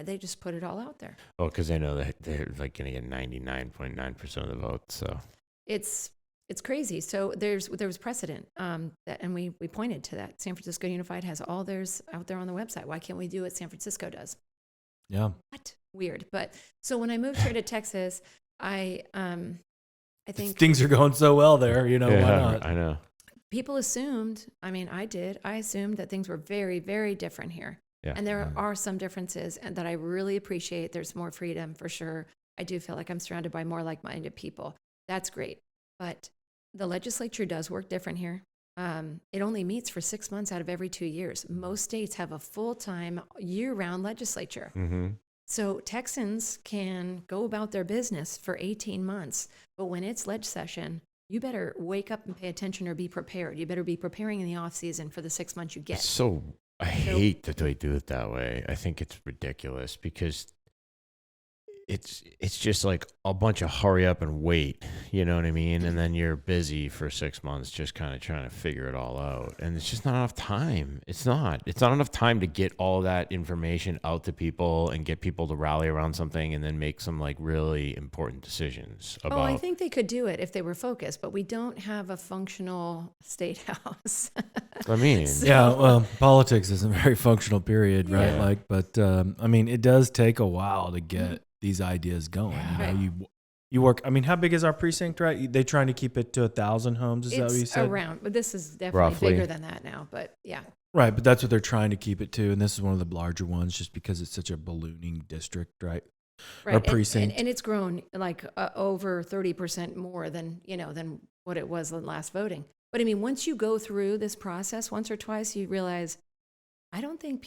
they just put it all out there. Oh, because they know that they're like going to get 99.9% of the votes. So it's it's crazy. So there was precedent, and we pointed to that. San Francisco Unified has all theirs out there on the website. Why can't we do what San Francisco does? Yeah. What? Weird. But so when I moved here to Texas, I think things are going so well there, why not? I know. People assumed, I assumed that things were very, very different here. Yeah. And there are some differences and that I really appreciate. There's more freedom for sure. I do feel like I'm surrounded by more like-minded people. That's great. But the legislature does work different here. It only meets for 6 months out of every 2 years. Most states have a full-time, year-round legislature. Mm-hmm. So Texans can go about their business for 18 months. But when it's leg session, you better wake up and pay attention or be prepared. You better be preparing in the off season for the 6 months you get. I hate that they do it that way. I think it's ridiculous because it's just like a bunch of hurry up and wait, you know what I mean? And then you're busy for 6 months just kind of trying to figure it all out. And it's just not enough time. It's not enough time to get all that information out to people and get people to rally around something and then make some like really important decisions about. Oh, I think they could do it if they were focused, but we don't have a functional state house. I mean, yeah, well, politics isn't a very functional period, right? Yeah. It does take a while to get these ideas going. Yeah. You work. How big is our precinct? Right? They trying to keep it to 1,000 homes. Is that what you It's said? around, but this is definitely Roughly. bigger than that now. But yeah, Right, but that's what they're trying to keep it to, and this is one of the larger ones, just because it's such a ballooning district, right? right. Or precinct. And it's grown like over 30% more than what it was in last voting. But once you go through this process once or twice, you realize I don't think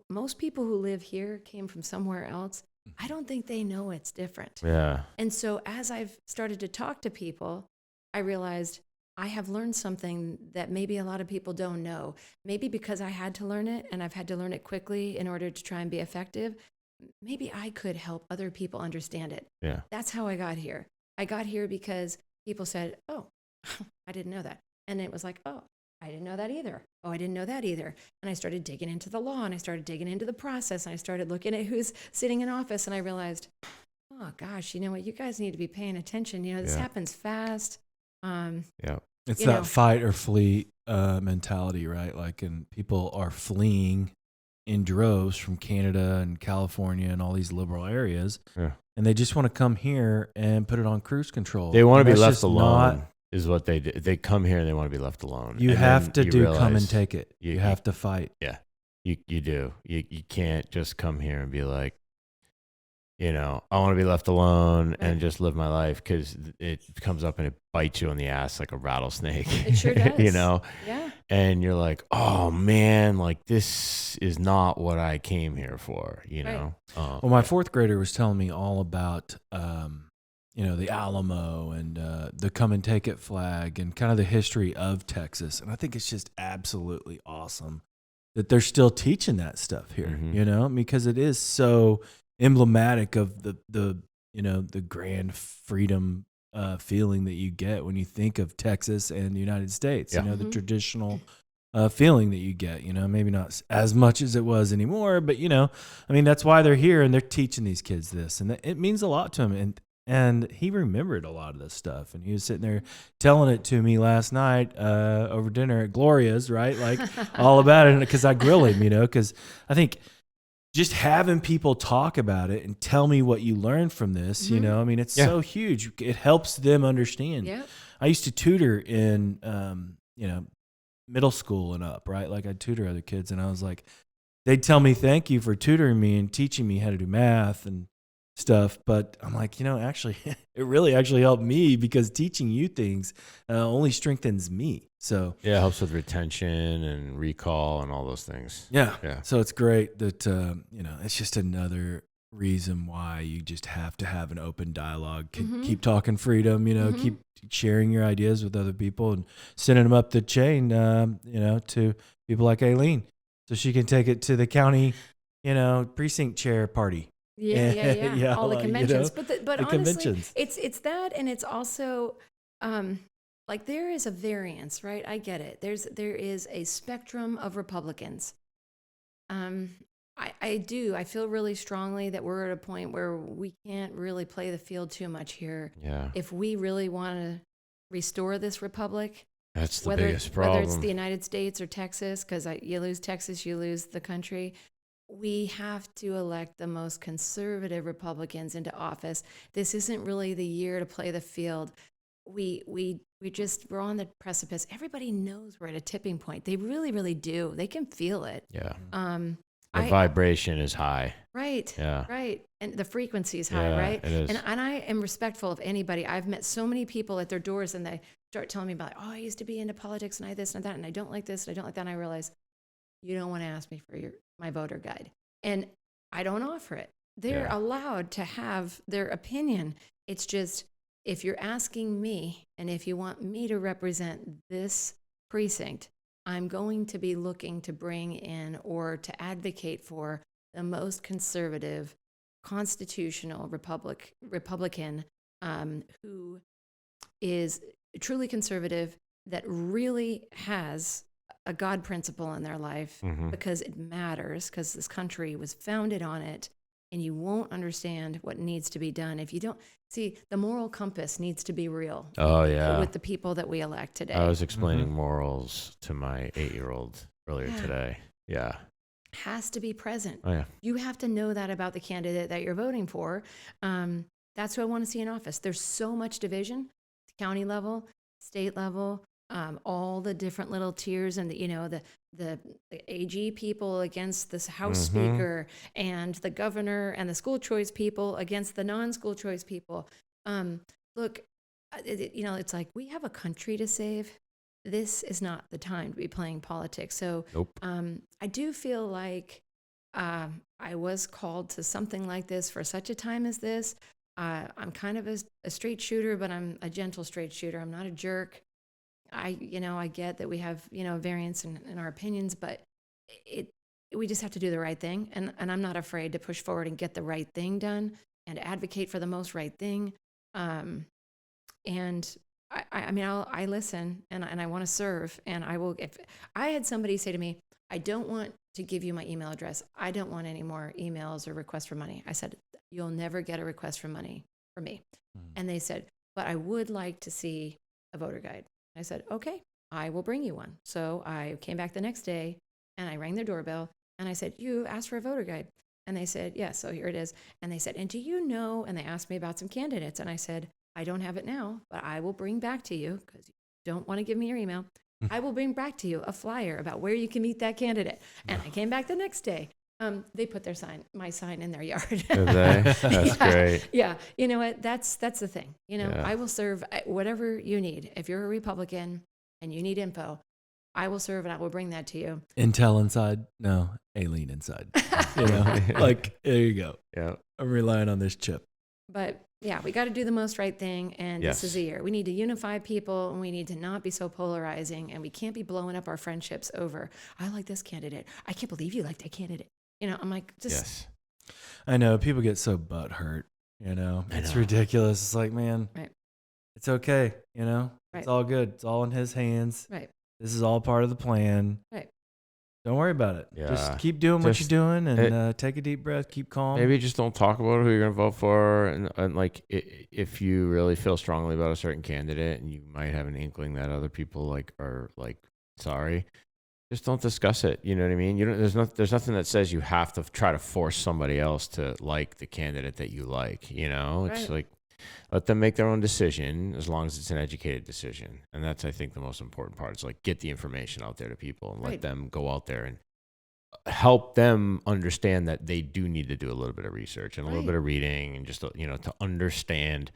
most people who live here came from somewhere else. I don't think they know it's different. yeah. And so as I've started to talk to people, I realized I have learned something that maybe a lot of people don't know. Maybe because I had to learn it and I've had to learn it quickly in order to try and be effective. Maybe I could help other people understand it. Yeah. That's how I got here. I got here because people said, oh, I didn't know that. And it was like, oh, I didn't know that either. Oh, I didn't know that either. And I started digging into the law and I started digging into the process and I started looking at who's sitting in office and I realized, oh gosh, you know what? You guys need to be paying attention. This happens fast. Yeah. It's that fight or flee mentality, right? And people are fleeing in droves from Canada and California and all these liberal areas. Yeah. And they just want to come here and put it on cruise control. They want to be That's left just alone. Is what they do. They come here and they want to be left alone. You and have to you come and realize take it. You have to fight. Yeah, you do. You can't just come here and be like, I want to be left alone and just live my life, because it comes up and it bites you on the ass like a rattlesnake. It sure does. Yeah. And you're like, oh man, like this is not what I came here for. Right. Well, my fourth grader was telling me all about the Alamo and the come and take it flag and kind of the history of Texas. And I think it's just absolutely awesome that they're still teaching that stuff here, because it is so emblematic of the grand freedom feeling that you get when you think of Texas and the United States, the traditional feeling that you get, maybe not as much as it was anymore, but, that's why they're here and they're teaching these kids this, and it means a lot to them. And he remembered a lot of this stuff. And he was sitting there telling it to me last night over dinner at Gloria's, right? Like all about it. Because I grill him, because I think just having people talk about it and tell me what you learned from this, it's so huge. It helps them understand. Yeah. I used to tutor in, middle school and up, right? Like I'd tutor other kids. And I was like, they'd tell me, thank you for tutoring me and teaching me how to do math and stuff, but I'm like, actually it really actually helped me, because teaching you things only strengthens me. So yeah, it helps with retention and recall and all those things. Yeah. So it's great that it's just another reason why you just have to have an open dialogue. Keep talking freedom, keep sharing your ideas with other people and sending them up the chain, to people like Aileen, so she can take it to the county, precinct chair party. Yeah. All the conventions, but honestly, conventions. It's that, and it's also like there is a variance, right? I get it. There is a spectrum of Republicans. I feel really strongly that we're at a point where we can't really play the field too much here. Yeah. If we really want to restore this republic. That's the biggest problem. Whether it's the United States or Texas, because you lose Texas, you lose the country. We have to elect the most conservative Republicans into office. This isn't really the year to play the field. We're on the precipice. Everybody knows we're at a tipping point. They really, really do. They can feel it. Yeah. The vibration is high. Right. Yeah. Right. And the frequency is high, right? It is. And I am respectful of anybody. I've met so many people at their doors and they start telling me about, I used to be into politics and I this and that, and I don't like this and I don't like that. And I realize you don't want to ask me for my voter guide. And I don't offer it. They're allowed to have their opinion. It's just, if you're asking me and if you want me to represent this precinct, I'm going to be looking to bring in or to advocate for the most conservative, constitutional Republican who is truly conservative, that really has a God principle in their life, because it matters, because this country was founded on it, and you won't understand what needs to be done if you don't see the moral compass needs to be real. Oh yeah, with the people that we elect today. I was explaining morals to my 8-year-old earlier today. Yeah, has to be present. Oh yeah, you have to know that about the candidate that you're voting for. That's who I want to see in office. There's so much division, county level, state level. All the different little tiers, and the AG people against this House Speaker, and the governor and the school choice people against the non-school choice people. Look, it's like we have a country to save. This is not the time to be playing politics. So nope. I do feel like I was called to something like this for such a time as this. I'm kind of a straight shooter, but I'm a gentle straight shooter. I'm not a jerk. I get that we have, variance in our opinions, but we just have to do the right thing. And I'm not afraid to push forward and get the right thing done and advocate for the most right thing. And I listen and I want to serve, and I will. If I had somebody say to me, I don't want to give you my email address. I don't want any more emails or requests for money. I said, you'll never get a request for money from me. And they said, but I would like to see a voter guide. I said, okay, I will bring you one. So I came back the next day and I rang their doorbell and I said, you asked for a voter guide? And they said, yes, so here it is. And they said, and do you know, and they asked me about some candidates. And I said, I don't have it now, but I will bring back to you, because you don't want to give me your email. I will bring back to you a flyer about where you can meet that candidate. And I came back the next day. They put my sign in their yard. Did they? That's great. Yeah. You know what? That's the thing. I will serve whatever you need. If you're a Republican and you need info, I will serve and I will bring that to you. Intel inside? No, Aileen inside. Like, there you go. Yeah. I'm relying on this chip. But yeah, we got to do the most right thing. And this is a year. We need to unify people, and we need to not be so polarizing, and we can't be blowing up our friendships over, I like this candidate. I can't believe you like that candidate. I'm like, yes. I know people get so butthurt, it's ridiculous. It's like, man, it's okay. It's all good. It's all in his hands. Right. This is all part of the plan. Right. Don't worry about it. Yeah. Just keep doing what you're doing, and take a deep breath. Keep calm. Maybe just don't talk about who you're going to vote for. And like, if you really feel strongly about a certain candidate and you might have an inkling that other people are sorry, just don't discuss it. You know what I mean? There's nothing that says you have to try to force somebody else to like the candidate that you like. It's like, let them make their own decision, as long as it's an educated decision. And that's, I think, the most important part. It's like, get the information out there to people and let them go out there and help them understand that they do need to do a little bit of research and a little bit of reading, and just, to understand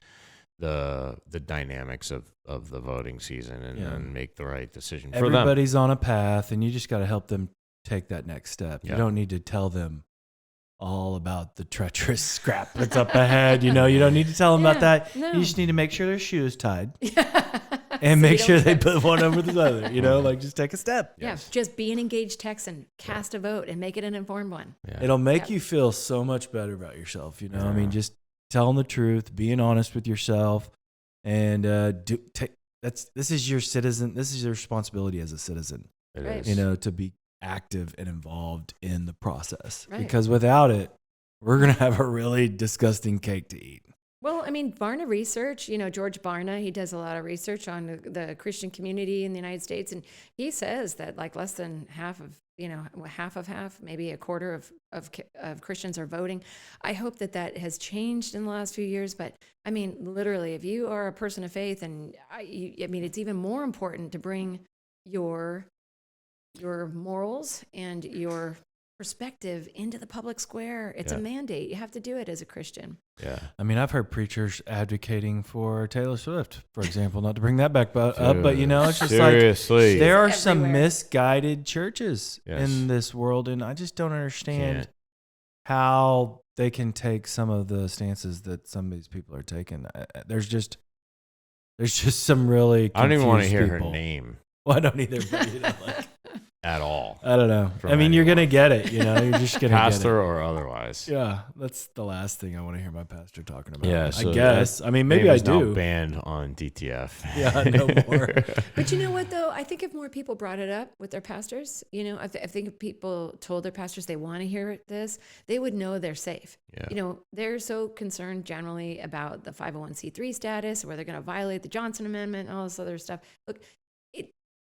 the dynamics of the voting season and make the right decision for them. Everybody's on a path, and you just got to help them take that next step. You don't need to tell them all about the treacherous scrap that's up ahead. You don't need to tell them about that. No. You just need to make sure their shoe's tied and make sure they put one over the other, like, just take a step. Yes. Yeah. Just be an engaged Texan, cast a vote, and make it an informed one. Yeah. It'll make you feel so much better about yourself. I mean, just telling the truth, being honest with yourself, and this is your citizen. This is your responsibility as a citizen. It is. To be active and involved in the process, because without it, we're going to have a really disgusting cake to eat. Well, I mean, Barna Research, George Barna, he does a lot of research on the Christian community in the United States. And he says that like less than half of, half, maybe a quarter of Christians are voting. I hope that has changed in the last few years. But I mean, literally, if you are a person of faith, and it's even more important to bring your morals and your perspective into the public square. It's a mandate. You have to do it as a Christian. Yeah. I mean, I've heard preachers advocating for Taylor Swift, for example, not to bring that back up, but it's just seriously. like there are Everywhere. some misguided churches in this world, and I just don't understand how they can take some of the stances that some of these people are taking. There's just some really confused I don't even want to hear people. her name. Well, I don't either. But, at all. I don't know. I mean, you're going to get it. You're just going to get it. Pastor or otherwise. Yeah, that's the last thing I want to hear my pastor talking about. Yeah, I guess. I mean, maybe I do. Banned on DTF. Yeah, no more. But you know what, though? I think if more people brought it up with their pastors, I think if people told their pastors they want to hear this, they would know they're safe. Yeah. They're so concerned generally about the 501c3 status, where they're going to violate the Johnson Amendment and all this other stuff. Look,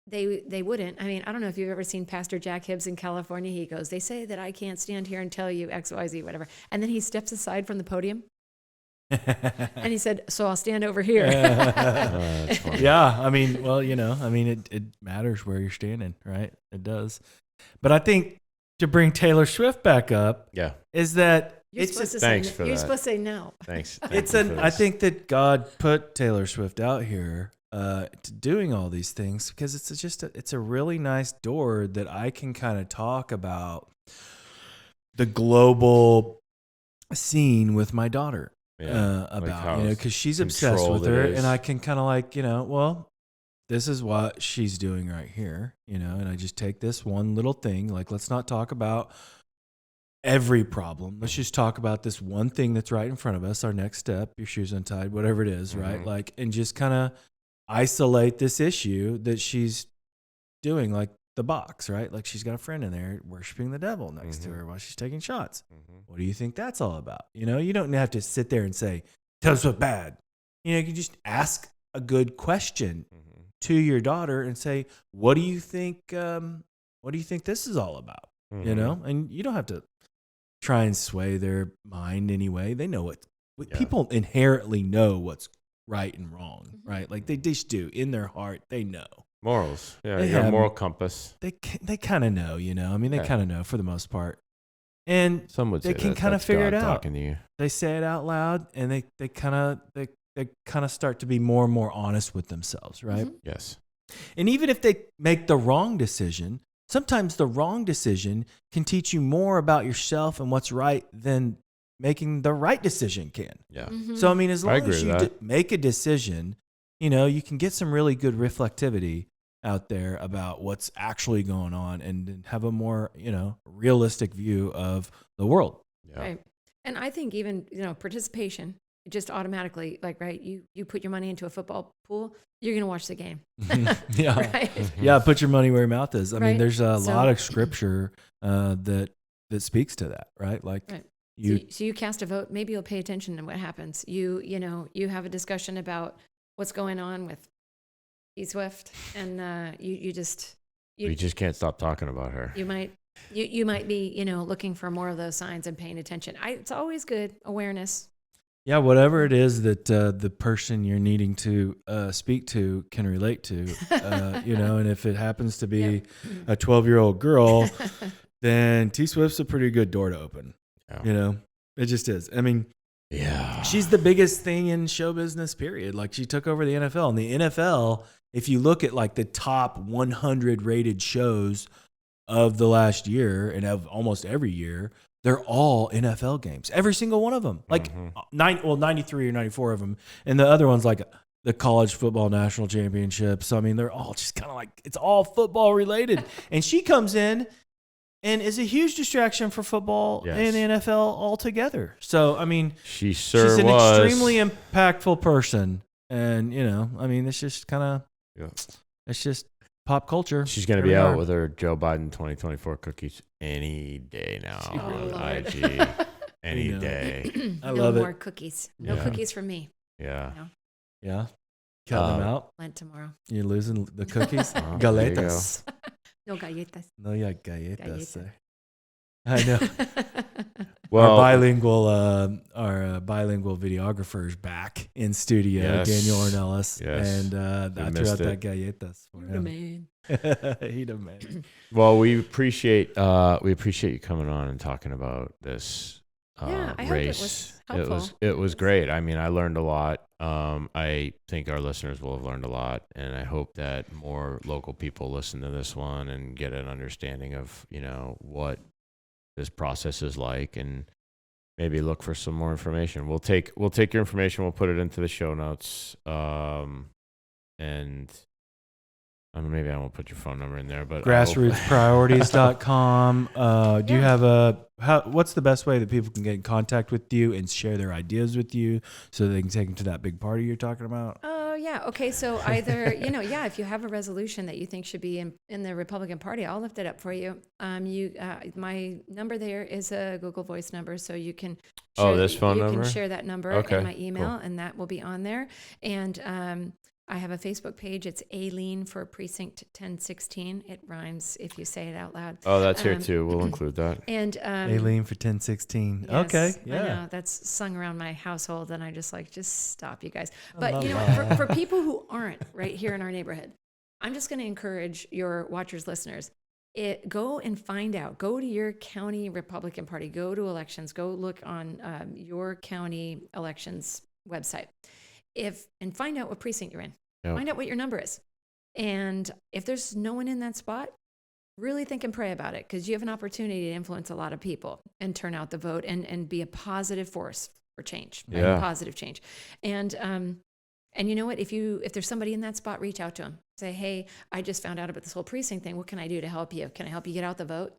They wouldn't. I mean, I don't know if you've ever seen Pastor Jack Hibbs in California. He goes, they say that I can't stand here and tell you X, Y, Z, whatever. And then he steps aside from the podium. And he said, so I'll stand over here. Yeah. I mean, well, it matters where you're standing, right? It does. But I think to bring Taylor Swift back up is that You're supposed to say no. Thanks. I think that God put Taylor Swift out here to doing all these things because it's a really nice door that I can kind of talk about the global scene with my daughter about, because she's obsessed with her, and I can kind of like, well, this is what she's doing right here, and I just take this one little thing, like, let's not talk about every problem. Let's just talk about this one thing that's right in front of us, our next step, your shoes untied, whatever it is, right? Like, and just kind of isolate this issue that she's doing, like the box, right? Like she's got a friend in there worshiping the devil next to her while she's taking shots. What do you think that's all about? You don't have to sit there and say, tell us what's bad. You can just ask a good question to your daughter and say, what do you think this is all about? And you don't have to try and sway their mind anyway. They know what people inherently know what's right and wrong, right? Like they just do in their heart. They know morals. Yeah, you have a moral compass. They kind of know, I mean, they kind of know for the most part, and some would they can kind of figure it out. Talking to you. They say it out loud, and they kind of start to be more and more honest with themselves, right? Yes. And even if they make the wrong decision, sometimes the wrong decision can teach you more about yourself and what's right than making the right decision can. Yeah. So, I mean, as long as you make a decision, you can get some really good reflectivity out there about what's actually going on and have a more, realistic view of the world. Yeah. Right. And I think even, participation, just automatically, like, right, you put your money into a football pool, you're going to watch the game. Yeah. Right? Yeah. Put your money where your mouth is. I mean, there's a lot of scripture that speaks to that, right? Like, so you cast a vote, maybe you'll pay attention to what happens. You have a discussion about what's going on with E Swift, and you just can't stop talking about her. You might be looking for more of those signs and paying attention. It's always good awareness. Yeah, whatever it is that the person you're needing to speak to can relate to, and if it happens to be a 12-year-old girl, then T Swift's a pretty good door to open. It just is. I mean, she's the biggest thing in show business, period. Like, she took over the NFL. And the NFL, if you look at like the top 100 rated shows of the last year and of almost every year, they're all NFL games. Every single one of them. Like 93 or 94 of them. And the other one's like the college football national championship. So, I mean, they're all just kind of like, it's all football related. And she comes in and is a huge distraction for football and the NFL altogether. So, I mean, she's an extremely impactful person. And, I mean, it's just kind of, it's just pop culture. She's going to be out with her Joe Biden 2024 cookies any day now on IG. any day. I love no it. more cookies. No cookies for me. Yeah. No. Yeah. Cut them out. Lent tomorrow. You're losing the cookies. Oh, Galletas. No galletas. No, yeah, galletas. Galletas. I know. Well, our bilingual videographer's back in studio, Yes. Daniel Ornelas, Yes. and I threw missed out that it. galletas for You're the him. man. He the man. Well, we appreciate you coming on and talking about this Yeah, I hope it race. was helpful. It was great. I mean, I learned a lot. I think our listeners will have learned a lot, and I hope that more local people listen to this one and get an understanding of, what this process is like, and maybe look for some more information. We'll take your information. We'll put it into the show notes. And maybe I won't put your phone number in there, but Grassrootspriorities.com. Do you have what's the best way that people can get in contact with you and share their ideas with you so they can take them to that big party you're talking about? Oh, yeah. Okay. So either, if you have a resolution that you think should be in the Republican Party, I'll lift it up for you. My number there is a Google Voice number, so you can share, this phone number? You can share that number in my email, cool. and that will be on there. And I have a Facebook page. It's Aileen for Precinct 1016. It rhymes if you say it out loud. Oh, that's here too. We'll include that. And Aileen for 1016. yes, Okay. I Yeah. know, that's sung around my household, and I just stop, you guys. I But love for people who aren't right here in our neighborhood, I'm just going to encourage your watchers, listeners. Go and find out. Go to your county Republican Party. Go to elections. Go look on your county elections website. And find out what precinct you're in. Yep. Find out what your number is. And if there's no one in that spot, really think and pray about it, because you have an opportunity to influence a lot of people and turn out the vote and be a positive force for change, right? Yeah. Positive change. And you know what? If there's somebody in that spot, reach out to them. Say, hey, I just found out about this whole precinct thing. What can I do to help you? Can I help you get out the vote?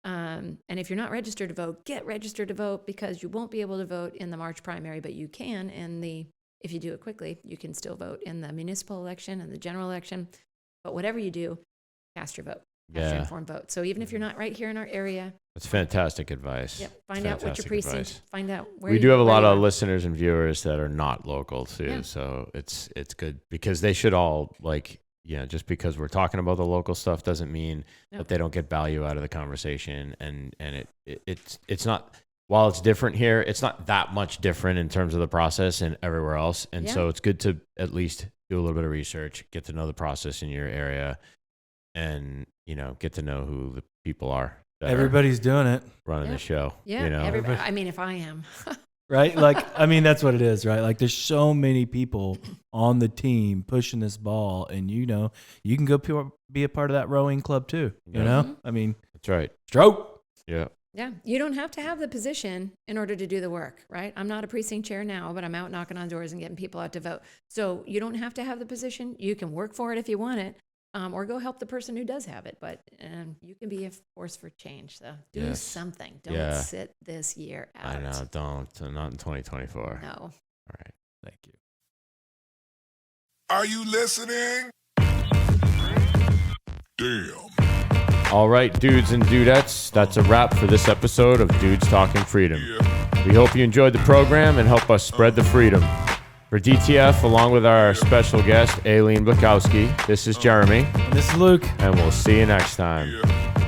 And if you're not registered to vote, get registered to vote, because you won't be able to vote in the March primary, but you can if you do it quickly, you can still vote in the municipal election and the general election. But whatever you do, cast your vote. Cast your informed vote. So even if you're not right here in our area, That's fantastic advice. yep, find out what your precinct. Advice. Find out where We do have a lot of are. listeners and viewers that are not local too, Yeah. so it's good, because they should all just because we're talking about the local stuff doesn't mean that they don't get value out of the conversation, and it's not. While it's different here, it's not that much different in terms of the process and everywhere else. And so it's good to at least do a little bit of research, get to know the process in your area, and, get to know who the people are. Everybody's doing it. Running the show. Yeah, everybody. I mean, if I am. Right? That's what it is, right? Like, there's so many people on the team pushing this ball, and you can go be a part of that rowing club too. You know? I mean, That's right. stroke. Yeah. Yeah, you don't have to have the position in order to do the work, right? I'm not a precinct chair now, but I'm out knocking on doors and getting people out to vote. So you don't have to have the position. You can work for it if you want it, or go help the person who does have it. But you can be a force for change. So do something. Don't sit this year out. I know. Don't. Not in 2024. No. All right. Thank you. Are you listening? Damn. All right, dudes and dudettes, that's a wrap for this episode of Dudes Talking Freedom. We hope you enjoyed the program and help us spread the freedom. For DTF, along with our special guest, Aileen Blachowski, this is Jeremy. This is Luke. And we'll see you next time. Yeah.